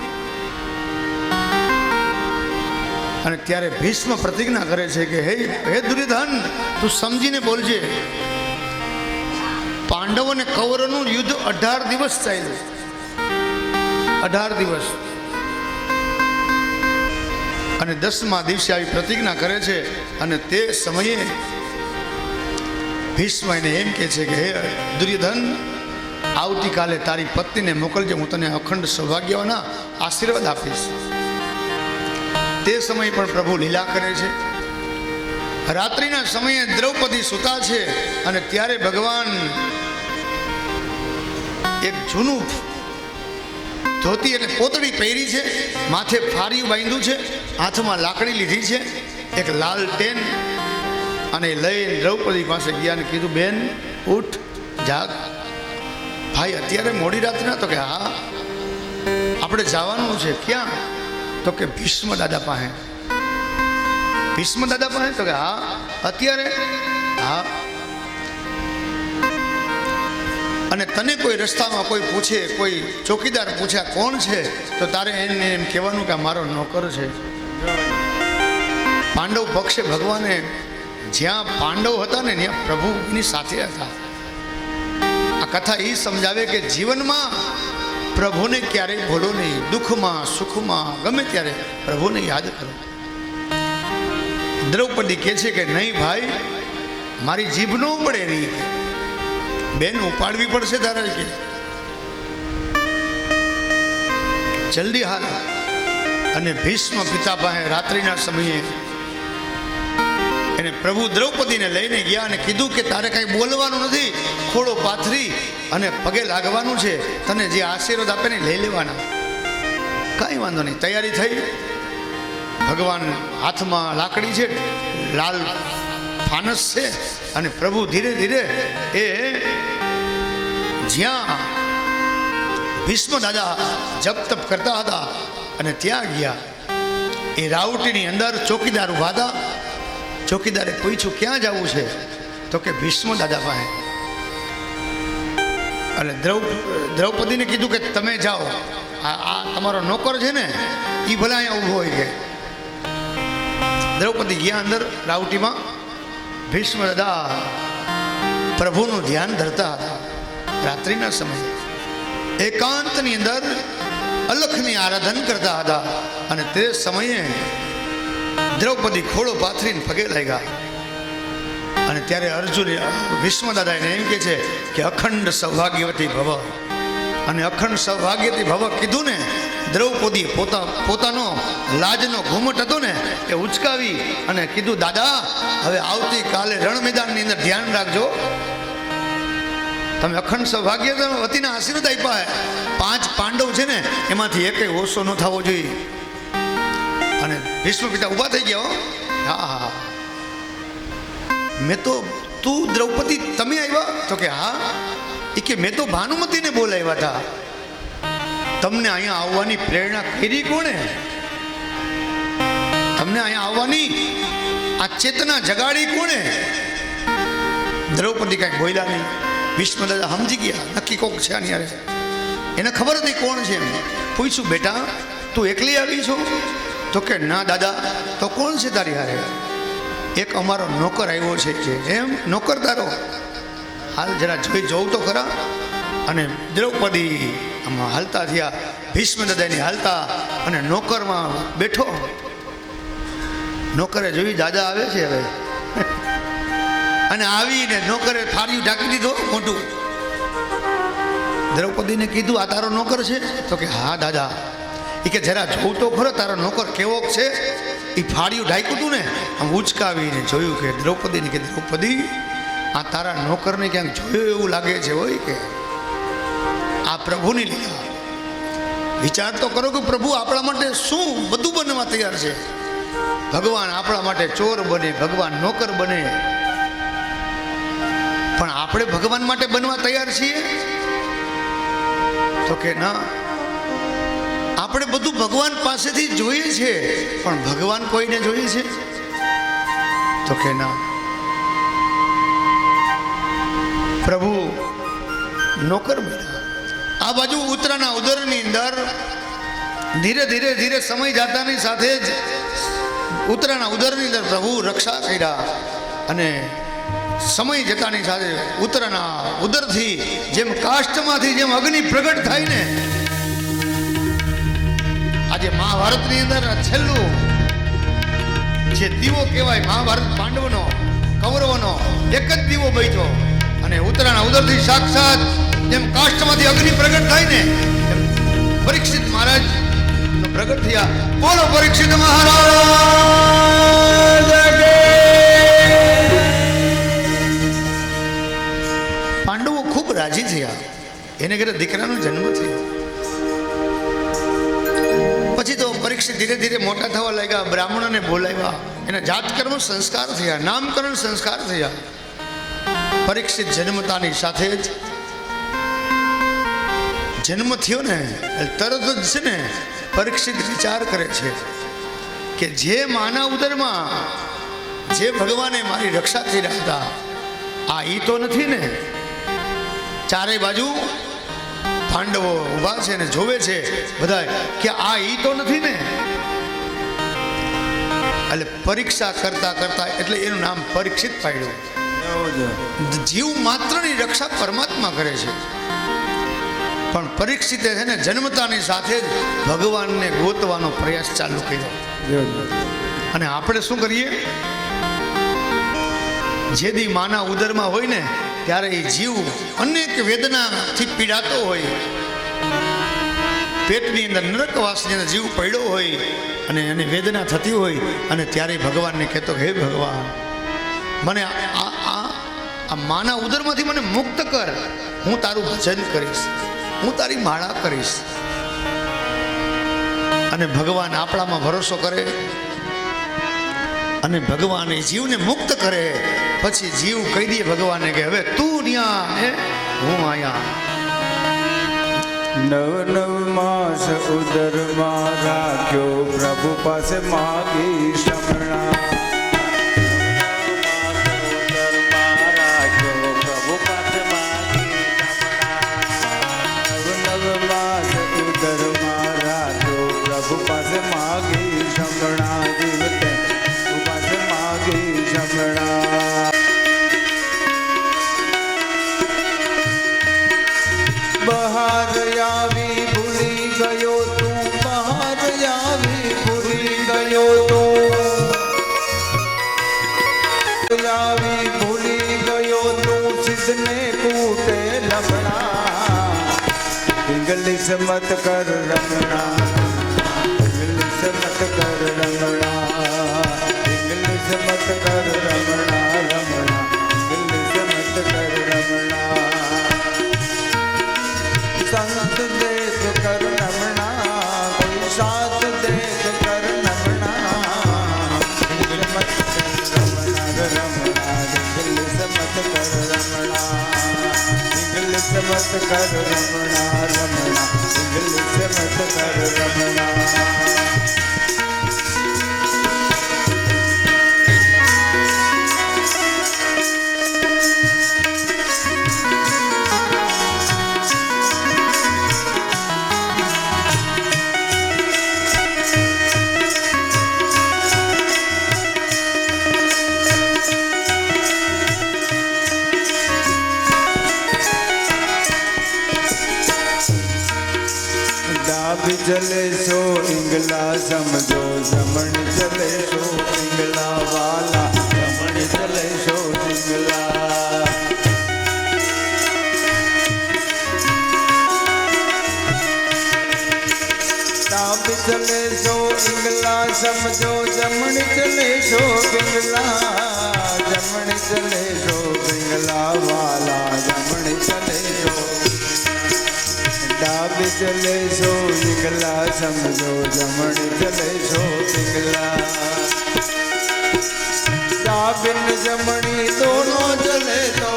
અને ત્યારે ભીષ્મ પ્રતિજ્ઞા કરે છે કે હે દુર્યોધન, તું સમજીને બોલજે. પાંડવ અને કૌરવનું યુદ્ધ 18 દિવસ ચાલ્યું. 18 દિવસ. અને 10મા દિવસે આવી પ્રતિજ્ઞા કરે છે. અને તે સમયે ભીષ્મ એને એમ કહે છે કે હે દુર્યોધન, આવતીકાલે તારી પત્નીને મોકલજે, હું તને અખંડ સૌભાગ્યવાના આશીર્વાદ આપીશ. તે સમયે પણ પ્રભુ લીલા કરે છે. રાત્રિના સમયે દ્રૌપદી સૂતા છે, અને ત્યારે ભગવાન એક જૂનું ધોતી એટલે પોતળી પહેરી છે, માથે ફારિયું બાંધ્યું છે, હાથમાં લાકડી લીધી છે, એક લાલ ટેન, અને લઈને દ્રૌપદી પાસે ગયા અને કીધું, બેન ઉઠ, જાગ. ભાઈ અત્યારે મોડી રાત્રિના? તો કે હા, આપણે જવાનું છે. ક્યાં? તો કે ભીષ્મ દાદા પાસે. ભીષ્મ દાદા પાસે? તો કે હા. અત્યારે? હા. અને તને કોઈ રસ્તામાં કોઈ પૂછે, કોઈ ચોકીદાર પૂછે કોણ છે, તો તારે એને એમ કહેવાનું કે મારો નોકર છે. પાંડવ પક્ષે ભગવાને જ્યાં પાંડવ હતા ને ત્યાં પ્રભુ એની સાથે હતા. આ કથા એ સમજાવે કે જીવનમાં પ્રભુને ક્યારેય ભૂલો નહીં. દુઃખમાં સુખમાં ગમે ત્યારે પ્રભુને યાદ કરો. દ્રૌપદી કહે છે કે નહીં ભાઈ, મારી જીભ ન પડે નહીં, બેન ઉપાડવી પડશે તારે કે જલ્દી હાલ. અને ભીષ્મ પિતા પાસે રાત્રિના સમયે એને પ્રભુ દ્રૌપદીને લઈને ગયા અને કીધું કે તારે કાંઈ બોલવાનું નથી, ખોળો પાથરી અને પગે લાગવાનું છે, તને જે આશીર્વાદ આપે ને લઈ લેવાના. કાંઈ વાંધો નહીં. તૈયારી થઈ. ભગવાન હાથમાં લાકડી છે, લાલ ફાનસ છે, અને પ્રભુ ધીરે ધીરે એ જ્યાં ભીષ્મ દાદા જપ તપ કરતા હતા અને ત્યાં ગયા. એ રાઉટીની અંદર ચોકીદાર ઉભા હતા. ચોકીદારે પૂછ્યું ક્યાં જવું છે? તો કે ભીષ્મ દાદા પાસે. એટલે દ્રૌપદીને કીધું કે તમે જાઓ, આ તમારો નોકર છે ને એ ભલે અહીંયા ઊભો હોય કે. દ્રૌપદી ગયા અંદર રાઉટીમાં. ભીષ્મ દાદા પ્રભુનું ધ્યાન ધરતા હતા. રાત્રિના સમયે એકાંતની અંદર અલખની આરાધન કરતા હતા. અને તે સમયે દ્રૌપદી ખોળો પાથરીને પગે લાગ્યા. અને ત્યારે અર્જુન ભીષ્મ દાદા એને એમ કહે છે કે અખંડ સૌભાગ્યવતી ભવ. અને અખંડ સૌભાગ્યવતી ભવ કીધું ને, દ્રૌપદીએ પોતાનો લાજનો ઘૂમટ હતો ને એ ઉચકાવી અને કીધું દાદા હવે આવતીકાલે રણ મેદાનની અંદર ધ્યાન રાખજો. તમે અખંડ સૌભાગ્યવતીના આશીર્વાદ આપ્યા. 5 પાંડવ છે ને એમાંથી એકેય ઓછો ન થવો જોઈએ. અને ભીષ્મ પિતા ઊભા થઈ ગયા. હા હા, મેં તો તું દ્રૌપદી તમે આવ્યા? તો કે હા. એ કે મેં તો ભાનુમતીને બોલાવ્યા હતા. તમને અહીંયા આવવાની પ્રેરણા કરી કોણે? તમને અહીંયા આવવાની આ ચેતના જગાડી કોણે? દ્રૌપદી કાંઈ બોલ્યા નહીં. ભીષ્મ દાદા સમજી ગયા નક્કી કોક છે આની હારે. એને ખબર હતી કોણ છે. એમ પૂછ્યું બેટા તું એકલી આવી છો? તો કે ના દાદા. તો કોણ છે તારી હારે? એક અમારો નોકર આવ્યો છે કે. એમ નોકર તારો? હાલ જરા જોઉં તો ખરા. અને દ્રૌપદી આમાં હાલતા થયા. ભીષ્મ દાદાની હાલતા અને નોકરમાં બેઠો. નોકરે જોયું દાદા આવે છે હવે. અને આવીને નોકરે થાળીયું ઢાંકી દીધો મોટું. દ્રૌપદીને કીધું આ તારો નોકર છે? તો કે હા દાદા. એ કે જરા જોઉં તો ખરો તારો નોકર કેવો છે? એ ફાળિયું ઢાંક્યું હતું ને આમ ઉચકાવીને જોયું કે દ્રૌપદીને કે દ્રૌપદી આ તારા નોકરને ક્યાંક જોયું એવું લાગે છે હોય કે આ પ્રભુની લીલા. વિચાર તો કરો કે પ્રભુ આપણા માટે શું બધું બનવા તૈયાર છે. ભગવાન આપણા માટે ચોર બને, ભગવાન નોકર બને, પણ આપણે ભગવાન માટે બનવા તૈયાર છીએ? તો કે ના. આપણે બધું ભગવાન પાસેથી જોઈએ છે, પણ ભગવાન કોઈને જોઈએ છે? તો કે ના. પ્રભુ નોકર બન્યા. આ બાજુ ઉત્તરાના ઉદરની અંદર ધીરે ધીરે ધીરે સમય જાતાની સાથે જ ઉત્તરાના ઉદરની અંદર પ્રભુ રક્ષા કર્યા. અને સમય જતાની સાથે ઉત્તરાના ઉદરથી જેમ કાષ્ટમાંથી જેમ અગ્નિ પ્રગટ થાય ને, આજે મહાભારતની અંદર છેલ્લું જે દીવો કહેવાય મહાભારત પાંડવનો કૌરવનો એક જ દીવો બચ્યો. અને ઉત્તરાના ઉદરથી સાક્ષાત જેમ કાષ્ટમાંથી અગ્નિ પ્રગટ થાય ને એમ પરીક્ષિત મહારાજ પ્રગટ થયા. બોલો પરીક્ષિત મહારાજ. પાંડવો ખૂબ રાજી થયા. એને ઘરે દીકરાનો જન્મ થયો. પછી તો પરીક્ષિત ધીરે ધીરે મોટા થવા લાગ્યા. બ્રાહ્મણોને બોલાવ્યા. એના જાતકર્મ સંસ્કાર થયા, નામકરણ સંસ્કાર થયા. પરીક્ષિત જન્મતાની સાથે જ જન્મ થયો ને તરત જ છે ને પરીક્ષિત વિચાર કરે છે કે જે માના ઉદરમાં જે ભગવાને મારી રક્ષા કરી રહ્યા હતા આ ઈ તો નથી ને. ચારે બાજુ પાંડવો ઊભા છે ને જોવે છે બધા કે આ ઈ તો નથી ને. એટલે પરીક્ષા કરતા કરતા એટલે એનું નામ પરીક્ષિત પાડ્યું. જીવ માત્રની રક્ષા પરમાત્મા કરે છે, પણ પરીક્ષિતે છે ને જન્મતાની સાથે જ ભગવાનને ગોતવાનો પ્રયાસ ચાલુ કર્યો. અને આપણે શું કરીએ? જે દી માના ઉદરમાં હોય ને ત્યારે એ જીવ અનેક વેદનાથી પીડાતો હોય, પેટની અંદર નરકવાસની અંદર જીવ પડ્યો હોય અને એને વેદના થતી હોય, અને ત્યારે ભગવાનને કહેતો હે ભગવાન, મને આ માના ઉદરમાંથી મને મુક્ત કર, હું તારું ભજન કરીશ, હું તારી માળા કરીશ. અને ભગવાન આપણામાં ભરોસો કરે અને ભગવાન એ જીવને મુક્ત કરે. પછી જીવ કહી દે ભગવાનને કે હવે તું ન્યા હે, હું આયા. 9 માસ ઉદરમાં રાખ્યો, પ્રભુ પાસે માગી શમણા. 9 માસ ઉદરમાં રાખ્યો, પ્રભુ પાસે માગી શમણા. જીવતે પ્રભુ પાસે માગી શમણા. બહાર આવી ભૂલી ગયો તું, બહાર આવી ભૂલી ગયો તું, આવી ભૂલી ગયો તું, સિદ્ધને કૂટે લમણા. ઇંગ્લિશ મત કર રમણા, ઇંગ્લિશ મત કર રમણા, ઇંગ્લિશ મત કર રમણા, રમણા, ઇંગ્લિશ મત કર રમણા. સંત દેખ કર રમણા, કોઈ સાથ દેખ કર રમણા. ઇંગ્લિશ મત કર રમણા, રમણા, ઇંગ્લિશ મત કર રમણા, ઇંગ્લિશ મત કર રમણા, રમણા, ઇંગ્લિશ મત કર રમણા. ડાબી ચલે સો ઇંગલા સમજો, જમણ ચલે સો ઇંગલા વાલા, જમણ ચલે સો ઇંગલા. ડાબી ચલે સો ઇંગલા સમજો, જમણ ચલે સો ઇંગલા, જમણ ચલે સો ઇંગલા વાલા, જમણ ચલે સો. ડાબી ચલે સો ઇંગલા સમજો, જમણ ચલે સો ઇંગલા. ડાબી ને જમણી દોનો ચલે તો,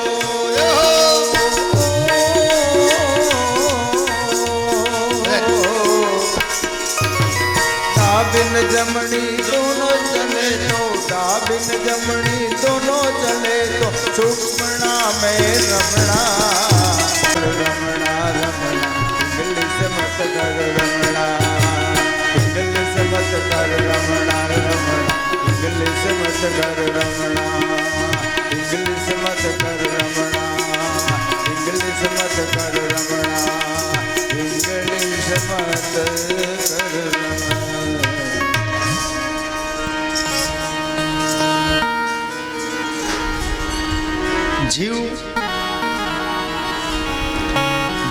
ડાબી ને જમણી દોનો ચલે તો, ડાબી ને જમણી દોનો ચલે તો, સુખમણા મેં રમણા, રમણા, રમણા. ઇંગ્લિશ મત કર રમણા, ઇંગ્લિશ મત કર રમણા, રમણા, ઇંગ્લિશ મત કર રમણા, ઇંગ્લિશ મત કર રમણા, ઇંગ્લિશ મત કર રમણા, ઇંગ્લિશ મત કર રમણા. જીવ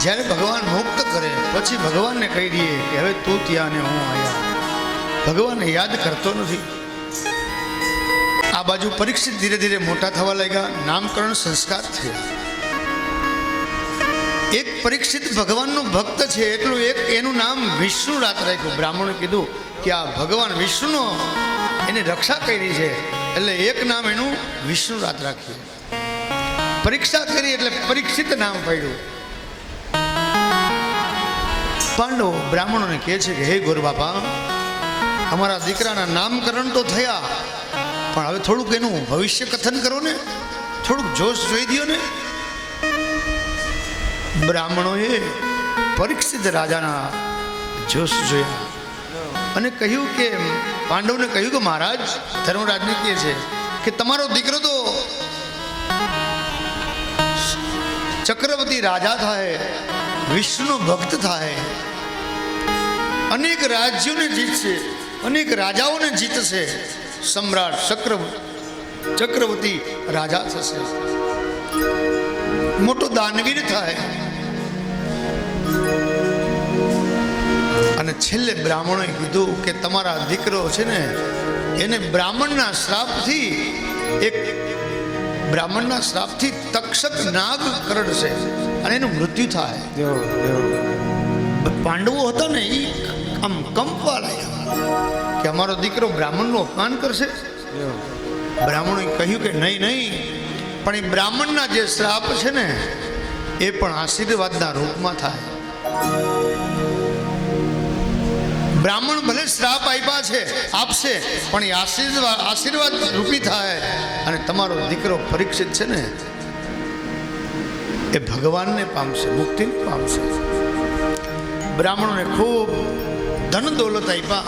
જ્યારે ભગવાન મુક્ત કરે પછી ભગવાનને કહી દઈએ કે હવે તું ત્યાં ને હું આયા. ભગવાનને યાદ કરતો નથી. આ બાજુ પરીક્ષિત ધીરે ધીરે મોટા થવા લાગ્યા, નામકરણ સંસ્કાર થયા. એક પરીક્ષિત ભગવાનનો ભક્ત છે, એટલું એક એનું નામ વિષ્ણુ રાત રાખ્યું. બ્રાહ્મણે કીધું કે આ ભગવાન વિષ્ણુનો એને રક્ષા કરી છે, એટલે એક નામ એનું વિષ્ણુ રાત રાખ્યું. પરીક્ષા કરી એટલે પરીક્ષિત નામ પડ્યું. પાંડવો બ્રાહ્મણોને કહે છે કે હે ગોર બાપા, અમારા દીકરાના નામકરણ તો થયા, પણ હવે થોડુંક એનું ભવિષ્ય કથન કરો ને, થોડુંક જોશ જોઈ દો ને. બ્રાહ્મણોએ પરીક્ષિત રાજાના જોશ જોયા અને કહ્યું કે પાંડવને કહ્યું કે મહારાજ, ધર્મરાજને કહે છે કે તમારો દીકરો તો ચક્રવર્તી રાજા થાય, વિષ્ણુ ભક્ત થાય, અનેક રાજ્યોને જીતશે, અનેક રાજાઓને જીતશે, સમ્રાટ ચક્રવર્તી રાજા થશે, મોટો દાનવીર થાય. અને છેલ્લે બ્રાહ્મણોએ કીધું કે તમારા દીકરો છે ને એને બ્રાહ્મણના શ્રાપથી તક્ષક નાગ કરડશે અને એનું મૃત્યુ થાય. પાંડવો હતા ને એ આમ કંપવા લાગ્યા કે અમારો દીકરો બ્રાહ્મણનું અપમાન કરશે. બ્રાહ્મણોએ કહ્યું કે નહીં, પણ એ બ્રાહ્મણના જે શ્રાપ છે ને એ પણ આશીર્વાદના રૂપમાં થાય. બ્રાહ્મણ ભલે શ્રાપ આપ્યા છે આપશે, પણ એ આશીર્વાદ રૂપી થાય. અને તમારો દીકરો પરીક્ષિત છે ને એ ભગવાનને પામશે, મુક્તિને પામશે. બ્રાહ્મણોને ખૂબ ધન દોલત આપ્યા,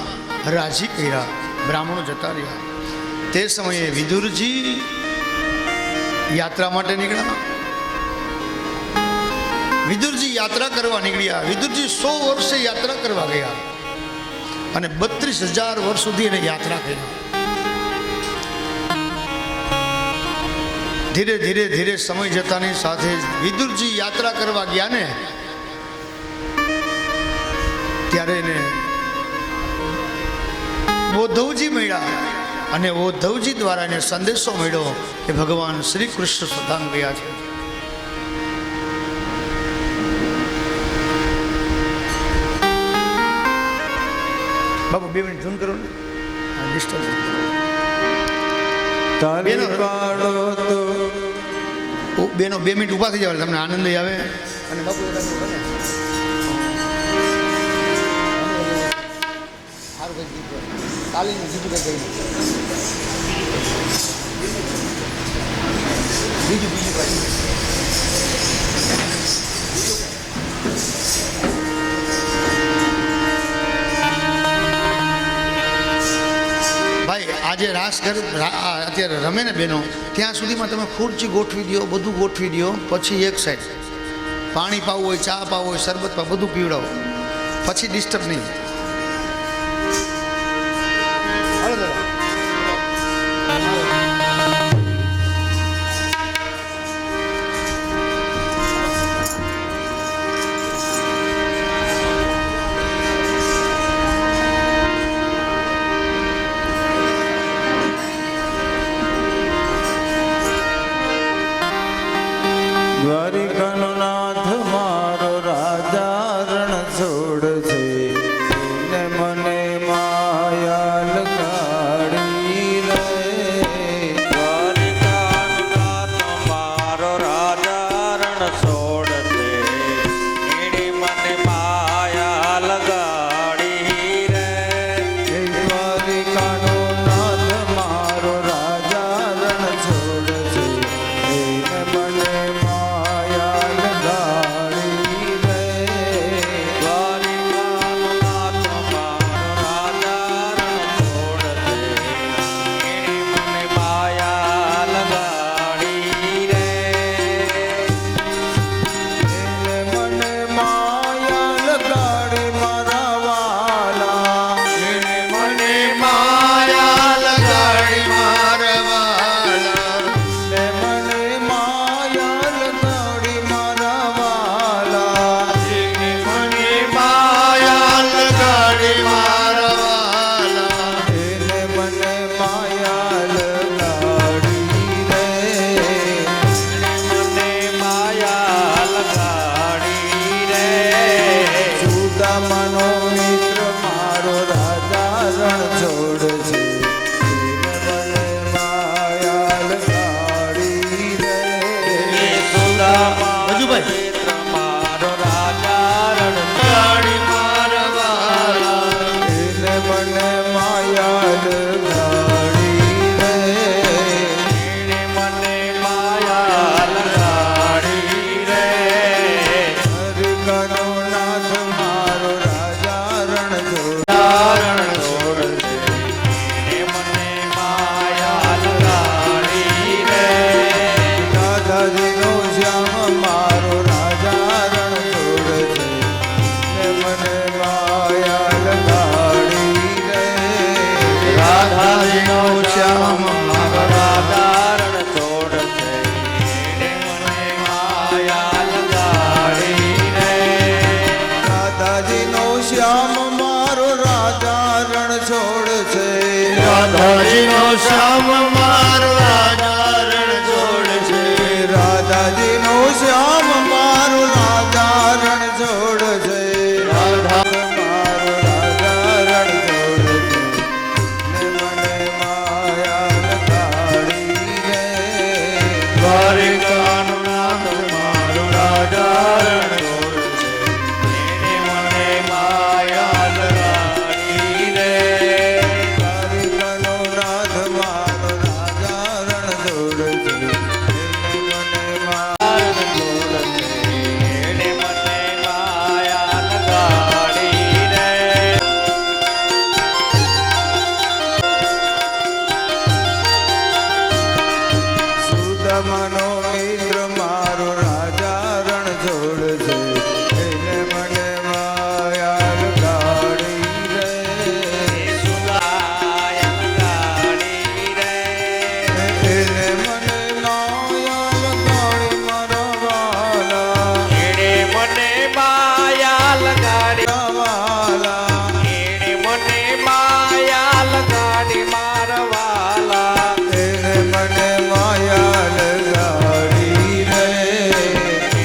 રાજી કર્યા, બ્રાહ્મણો જતા રહ્યા. તે સમયે વિદુરજી યાત્રા માટે નીકળ્યા. વિદુરજી યાત્રા કરવા નીકળ્યા. વિદુરજી 100 વર્ષે યાત્રા કરવા ગયા અને 32,000 વર્ષ સુધી એને યાત્રા કરી. ધીરે ધીરે ધીરે સમય જતાની સાથે વિદુરજી યાત્રા કરવા ગયા ને ત્યારે એને ઓધવજી મળ્યા અને ઓધવજી દ્વારા એને સંદેશો મળ્યો કે ભગવાન શ્રી કૃષ્ણ સ્વધામ ગયા છે. બાબુ 2 મિનિટ ધૂન કરો ને, ડિસ્ટર્બ. બેનો 2 મિનિટ ઊભા થઈ જાવ, તમને આનંદ આવે. અને બાપુ ભાઈ આજે રાસ ઘર અત્યારે રમે ને બેનો, ત્યાં સુધીમાં તમે ખુરચી ગોઠવી દો, બધું ગોઠવી દો. પછી એક સાઈડ પાણી પાવું હોય, ચા પાવું હોય, શરબત પાવું, બધું પીવડાવો, પછી ડિસ્ટર્બ નહીં. દ્વારિકાનો નાથ મારો રાજા રણ છોડ છે, ને મને માયા લગાડી રે. દ્વારિકાનો નાથ મારો રાજા રણ છોડ છે, એને મને માયા લગાડી રે. દ્વારિકાનો નાથ મારો રાજા રણ છોડ છે, એને મને મનો મિત્ર મારો રાજા રણ છોડ છે, માયા લગાડી રે. મારો રાજા રણ છોડી મારવા, એને મને માયા લગાડી રે. એને મને માયા લગાડી રે. હરિકનો નાથ મારો રાજા રણ છોડ છે, રાધાજીનો શ્યામ મારો રાજા રણ છોડ છે. રાધાજીનો શ્યામ મારો રાજા રણ છોડ છે. રાધા મારો રાજા રણ છોડ છે. ને મને માયા લગાડી રે. દ્વારિકાનું નાથ મારો રાજા રણ છોડ છે. એને મને માયા લગાડી રે. દ્વારિકાનો નાથ મારો રાજા રણ છોડ છે. એને મને માયા એને મને માયા લગાડી રે. સુદામાનો મિત્ર મારો રાજા રણ છોડ છે. એને મને માયા લગાડી રે. સુદાયા લગાડી રે. એને મને માયા લગાડી મારા વાલા. એણે મને માયા લગાડી. વાલા એણે મને માયા લગાડી મારા વાલા. એને મને માયા લગાડી રે.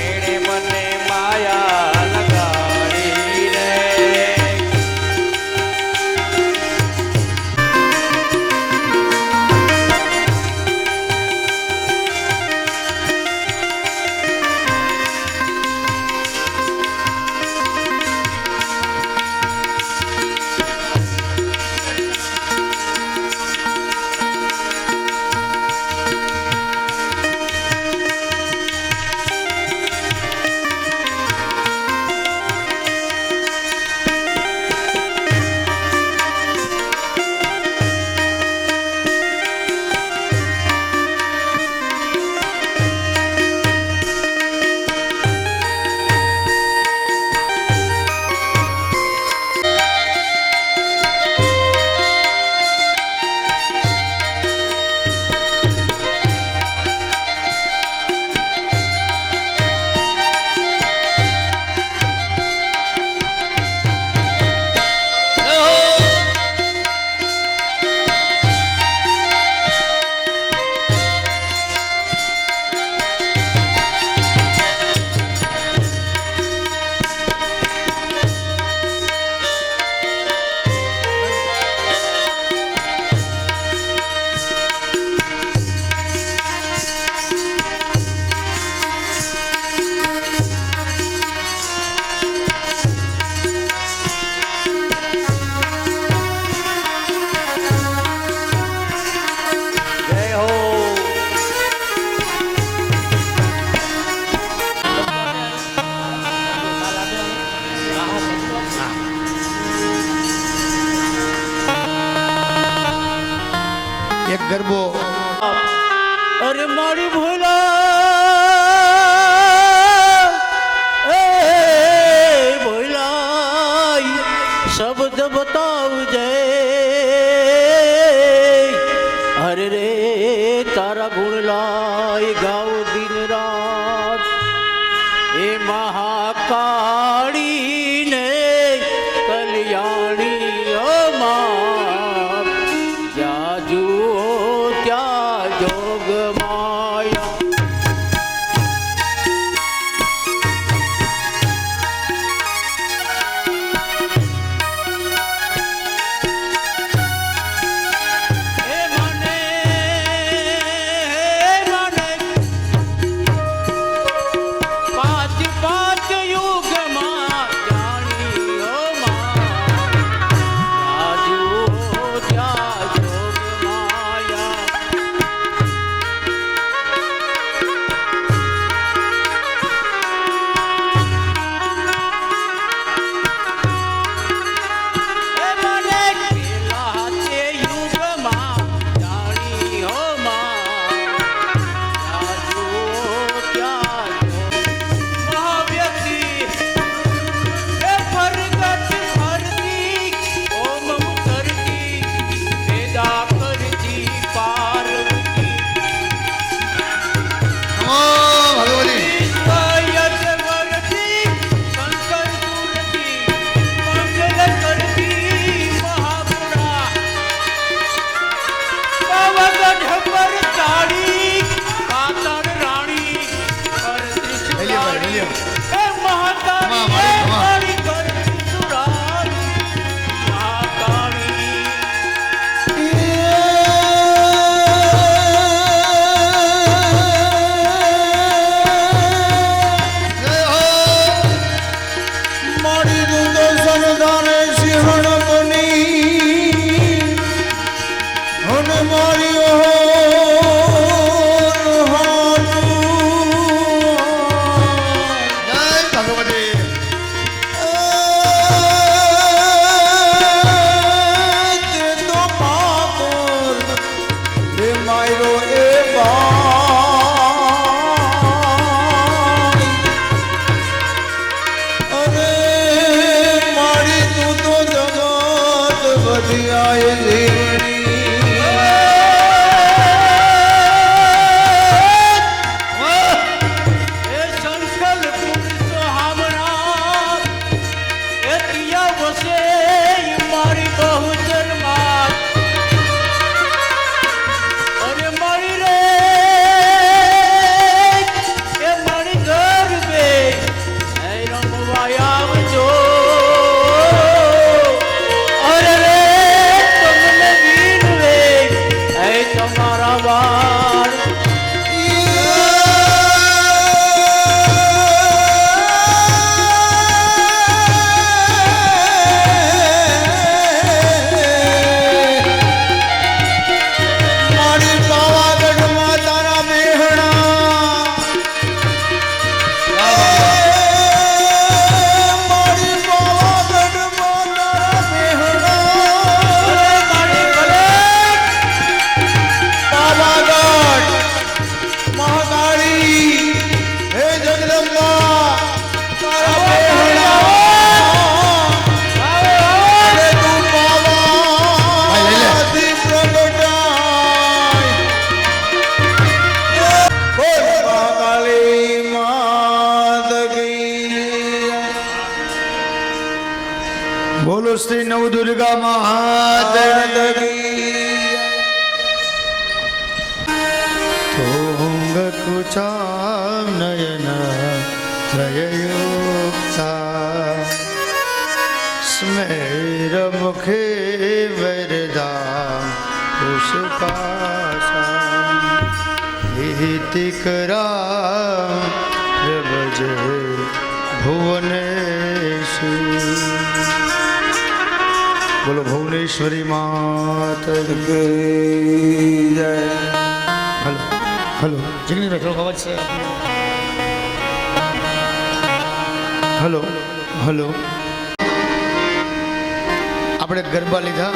એણે મને માયા લગાડી રે. જય હો. એક ગરબો અરે મારી ભોલા એ ભોલા શબ્દ બતાવજે. અરે રે તારા ગુણ લાય ગાવ દિન રાત. એ મહાકાળી ને કલ્યાણી ઓ માં. જ્યાં જુઓ ત્યાં જોગ માયા. હે મને પાંચ પાંચ યુગમાં જાણી ઓ માં. ત્યાં જુઓ ત્યાં જોગ માયા. શ્રી નવદુર્ગા માત તુંગ કુચામ નયન ત્રયયુક્તા સ્મેર મુખે વરદા પુષ્પાસા હિતિકરા પ્રભજ ભુવનેશ્વરી બોલો ભુવનેશ્વરી માત જય હલો હલો જગનીભાઈ થોડો અવાજ છે હલો હલો આપણે ગરબા લીધા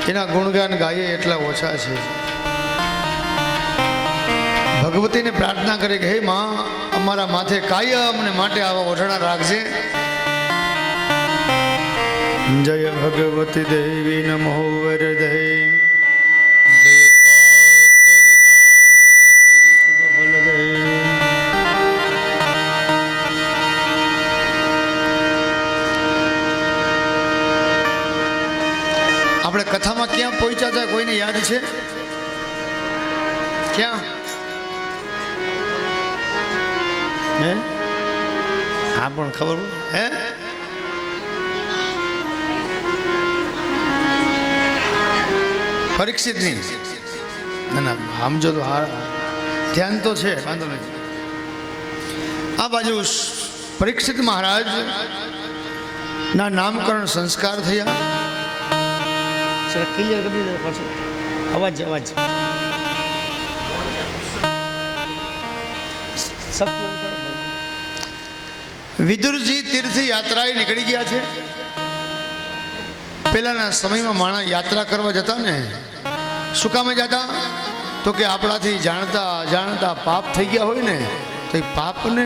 એના ગુણગાન ગાઈએ એટલા ઓછા છે ભગવતીને પ્રાર્થના કરે કે હે માં અમારા માથે કાયમ ને માટે આવા ઓઢણા રાખજે જય ભગવતી દેવી નમો વરદે જય પાપ વિનાશિની શુભ ફલદે આપણે કથામાં ક્યાં પહોંચ્યા હતા કોઈને યાદ છે ક્યાં હે હા પણ ખબર હે પરીક્ષિત નહીં ના ના સમજો તો હા ધ્યાન તો છે વાંધો નહીં આ બાજુ પરીક્ષિત મહારાજ ના નામકરણ સંસ્કાર થયા ક્લિયર કરી દો પાછું અવાજ અવાજ વિદુરજી તીર્થ યાત્રાએ નીકળી ગયા છે પહેલાના સમયમાં માણસ યાત્રા કરવા જતા ને શું કામે જતા તો કે આપણાથી જાણતા જાણતા પાપ થઈ ગયા હોય ને તો એ પાપને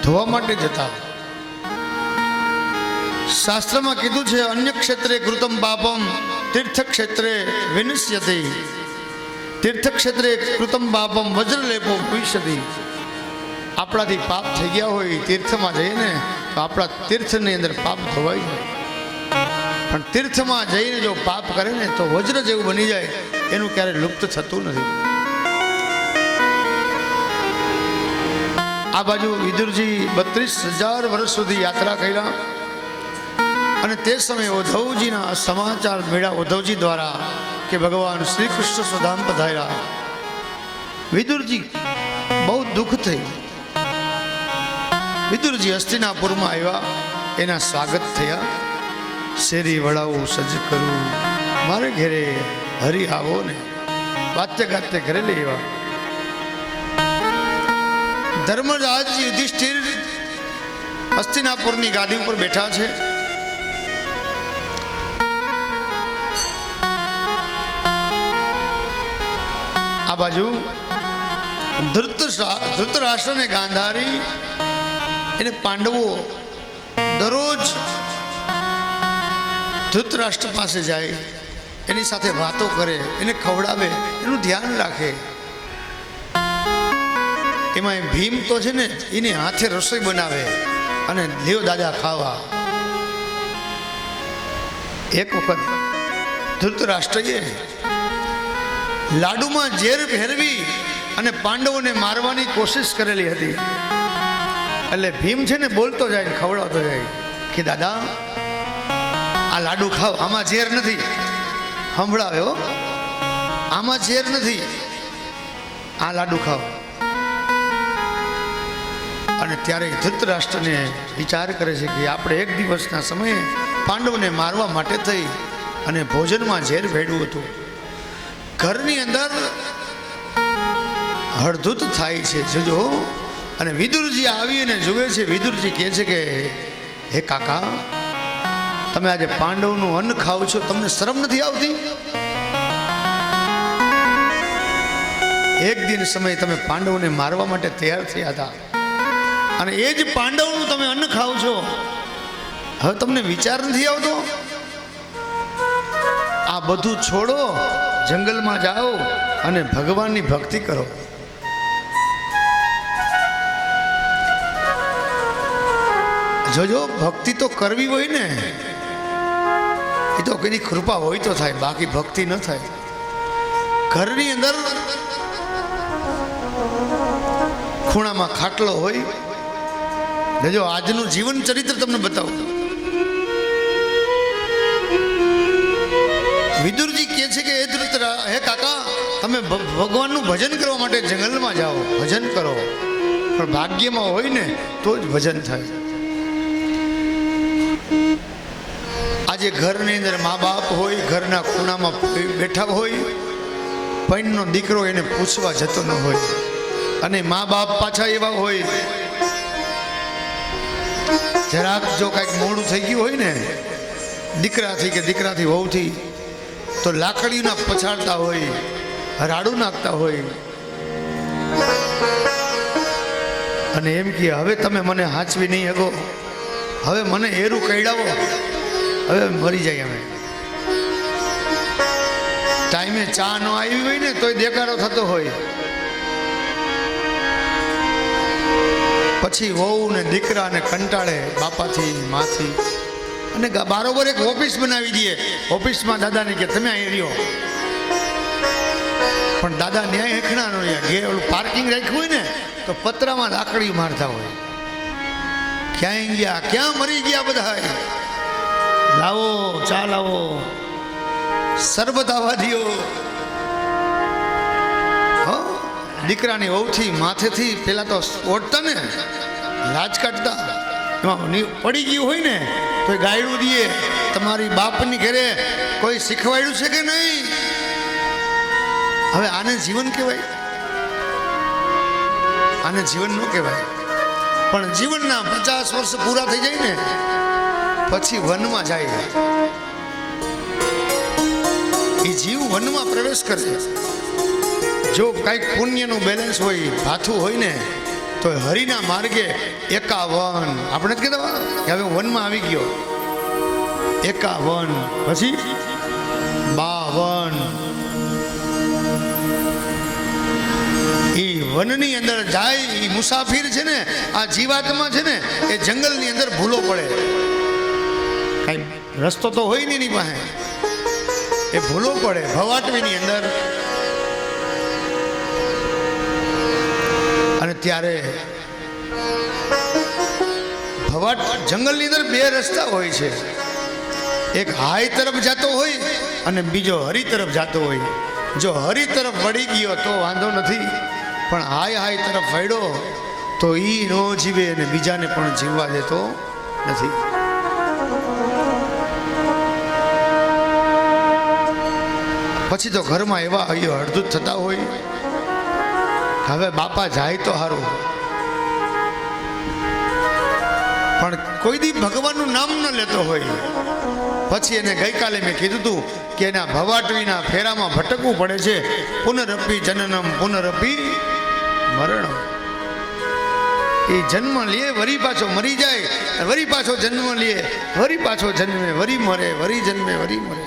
ધોવા માટે જતા શાસ્ત્રમાં કીધું છે અન્ય ક્ષેત્રે કૃતમ પાપમ તીર્થ ક્ષેત્રે વિનશ્યતિ તીર્થ ક્ષેત્રે કૃતમ પાપમ વજ્રલેપો ભવિષ્યતિ આપણાથી પાપ થઈ ગયા હોય તીર્થમાં જઈએ ને તો આપણા તીર્થની અંદર પાપ ધોવાઈ જાય પણ તીર્થમાં જઈને જો પાપ કરે ને તો વજ્ર જેવું બની જાય એનું ક્યારે લુપ્ત થતું નથી આ બાજુ વિદુરજી 32,000 વર્ષ સુધી યાત્રા કર્યા અને તે સમયે ઉદ્ધવજીના સમાચાર મળ્યા ઉદ્ધવજી દ્વારા કે ભગવાન શ્રી કૃષ્ણ સુધામ પધાર્યા વિદુરજી બહુ દુઃખ થયું વિદુરજી હસ્તિનાપુરમાં આવ્યા એના સ્વાગત થયા શેરી વડાવું સજ્જ કરું મારે ઘરે હરી આવો ને વાતે ગાતે ઘરે લેવા ધર્મરાજ યુધિષ્ઠિર હસ્તિનાપુરની ગાદી ઉપર બેઠા છે આ બાજુ ધૃતરાષ્ટ્ર ને ગાંધારી એને પાંડવો દરરોજ ધૃતરાષ્ટ્ર પાસે જાય એની સાથે વાતો કરે એને ખવડાવે એનું ધ્યાન રાખે એમાં ભીમ તો છે ને એની હાથે રસોઈ બનાવે અને લ્યો દાદા ખાવા એક વખત ધૃતરાષ્ટ્રએ લાડુમાં ઝેર ભેરવી અને પાંડવોને મારવાની કોશિશ કરેલી હતી એટલે ભીમ છે ને બોલતો જાય ને ખવડાવતો જાય કે દાદા આ લાડુ ખાવ આમાં ઝેર નથી સંભળાવે હો આમાં ઝેર નથી આ લાડુ ખાવ અને ત્યારે ધૃતરાષ્ટ્રને વિચાર કરે છે કે આપણે એક દિવસના સમયે પાંડવને મારવા માટે થઈ અને ભોજનમાં ઝેર ભેળવું હતું ઘરની અંદર હળધૂત થાય છે જોજો અને વિદુરજી આવી અને જુએ છે વિદુરજી કહે છે કે હે કાકા તમે આજે પાંડવનું અન્ન ખાવ છો તમને શરમ નથી આવતી એક દિન સમય તમે પાંડવોને મારવા માટે તૈયાર થયા હતા અને એ જ પાંડવનું તમે અન્ન ખાવ છો હવે તમને વિચાર નથી આવતો આ બધું છોડો જંગલમાં જાઓ અને ભગવાનની ભક્તિ કરો જોજો ભક્તિ તો કરવી હોય ને એ તો કોઈની કૃપા હોય તો થાય, બાકી ભક્તિ ન થાય. ઘરની અંદર ખૂણામાં ખાટલો હોય. જો આજનું જીવન ચરિત્ર તમને બતાવું. વિદુરજી કહે છે કે હે કાકા, તમે ભગવાનનું ભજન કરવા માટે જંગલમાં જાઓ, ભજન કરો, પણ ભાગ્યમાં હોય ને તો જ ભજન થાય. આજે ઘરની અંદર મા બાપ હોય, ઘરના ખૂણામાં બેઠા હોય, પૈણનો દીકરો એને પૂછવા જતો ન હોય, અને મા બાપ પાછા એવા હોય, જરાક જો કાંઈક મોડું થઈ ગયું હોય ને દીકરાથી કે દીકરાથી વહુથી, તો લાકડીના પછાડતા હોય, રાડું નાખતા હોય, અને એમ કે હવે તમે મને હાચવી નહીં શકો, હવે મને એરું કઈડાવો, હવે મરી જાય. અમે ટાઈમે ચા ન આવી હોય ને તોય દેકારો થતો હોય. પછી વહુ ને દીકરા ને કંટાળે બાપાથી માથી, અને બારોબર એક ઓફિસ બનાવી દઈએ. ઓફિસમાં દાદાને કે તમે અહીં રહ્યો, પણ દાદા ન્યાય હેખણા નો ઘેર ઓલું પાર્કિંગ રાખ્યું હોય ને તો પતરામાં લાકડી મારતા હોય. ક્યાંય ગયા, ક્યાં મરી ગયા બધા, લાવો ચા લાવો, શરબત આવવા દો. દીકરાની વહુથી માથેથી પેલા તો ઓઢતા ને લાજ કાઢતા, એમાં પડી ગયું હોય ને તો ગાયડું દઈએ. તમારી બાપની ઘરે કોઈ શીખવાડ્યું છે કે નહીં? હવે આને જીવન કહેવાય? આને જીવન ન કહેવાય. પણ જીવનના 50 વર્ષ પૂરા થઈ જાય ને પછી વનમાં જાય. એ જીવ વનમાં પ્રવેશ કરે. જો કાંઈક પુણ્યનું બેલેન્સ હોય, ભાથું હોય ને તો હરિના માર્ગે 51, આપણે જ કહેતા કે હવે વનમાં આવી ગયો, 51 પછી 52, એ વનની અંદર જાય. એ મુસાફિર છે ને, આ જીવાત્મા છે ને, એ જંગલની અંદર ભૂલો પડે. કાંઈ રસ્તો તો હોય નહીં એની પાસે, એ ભૂલો પડે ભવાટવીની અંદર. અને ત્યારે ભવાટ જંગલની અંદર 2 રસ્તા હોય છે. એક હાઈ તરફ જતો હોય અને બીજો હરી તરફ જતો હોય. જો હરી તરફ વળી ગયો તો વાંધો નથી, પણ હાઈ તરફ વળ્યો તો ઈ ન જીવે અને બીજાને પણ જીવવા દેતો નથી. પછી તો ઘરમાં એવા હળદૂત થતા હોય, હવે બાપા જાય તો સારું, પણ કોઈ દી ભગવાનનું નામ ન લેતો હોય. પછી એને ગઈકાલે મેં કીધું હતું કે એના ભવાટવીના ફેરામાં ભટકવું પડે છે. પુનરપી જનનમ પુનરપી મરણમ. એ જન્મ લે, વરી પાછો મરી જાય, વરી પાછો જન્મ લે, વરી પાછો જન્મે, વરી મરે, વરી જન્મે, વરી મરે.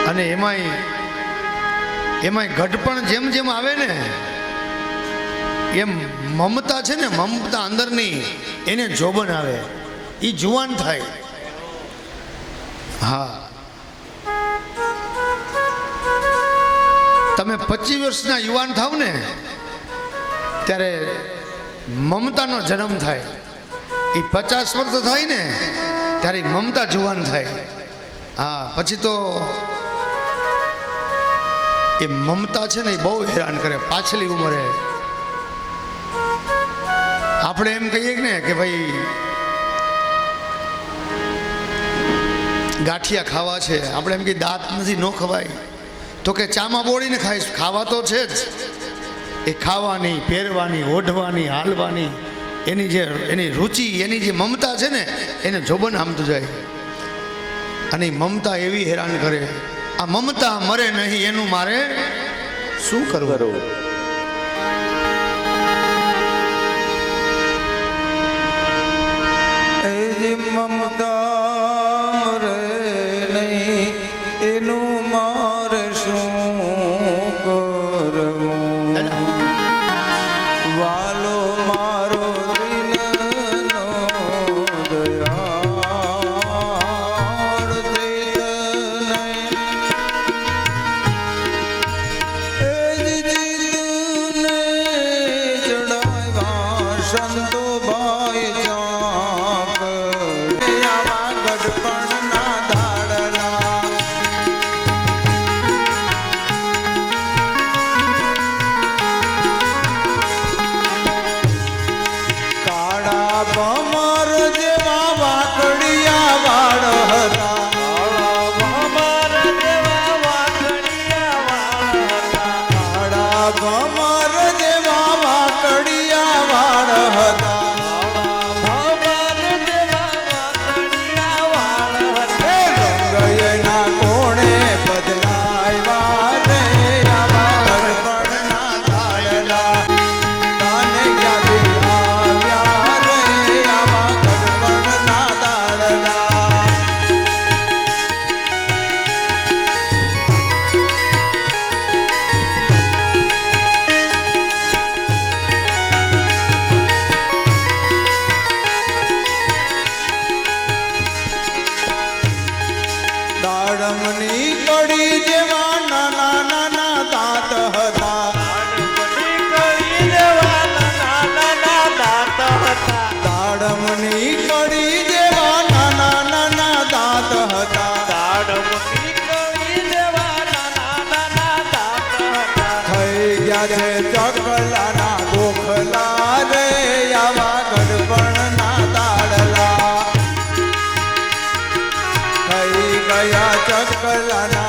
અને એમાંય ઘટપણ જેમ જેમ આવે ને એમ મમતા છે ને, મમતા અંદરની એને જોબન આવે, એ જુવાન થાય. હા, તમે 25 વર્ષના યુવાન થાવ ને ત્યારે મમતાનો જન્મ થાય. એ 50 વર્ષ થાય ને ત્યારે મમતા જુવાન થાય. હા, પછી તો એ મમતા છે ને એ બહુ હેરાન કરે પાછલી ઉંમરે. આપણે એમ કહીએ ને કે ભાઈ ગાંઠિયા ખાવા છે, આપણે એમ કે દાંત નથી ન ખવાય, તો કે ચામાં બોળીને ખાઈશ. ખાવા તો છે જ. એ ખાવાની, પહેરવાની, ઓઢવાની, હાલવાની, એની રુચિ, એની જે મમતા છે ને એને જોબન આમતું જાય. અને મમતા એવી હેરાન કરે. આ મમતા મરે નહીં એનું મારે શું કરવું? મમતા મરે નહીં એનું મારે શું કરવું? વાલો મારો દિલનો દયા ગયા છે ચકલાના ગોખલા રે આવા ગઢપણના તાળલા થઈ ગયા ચકલાના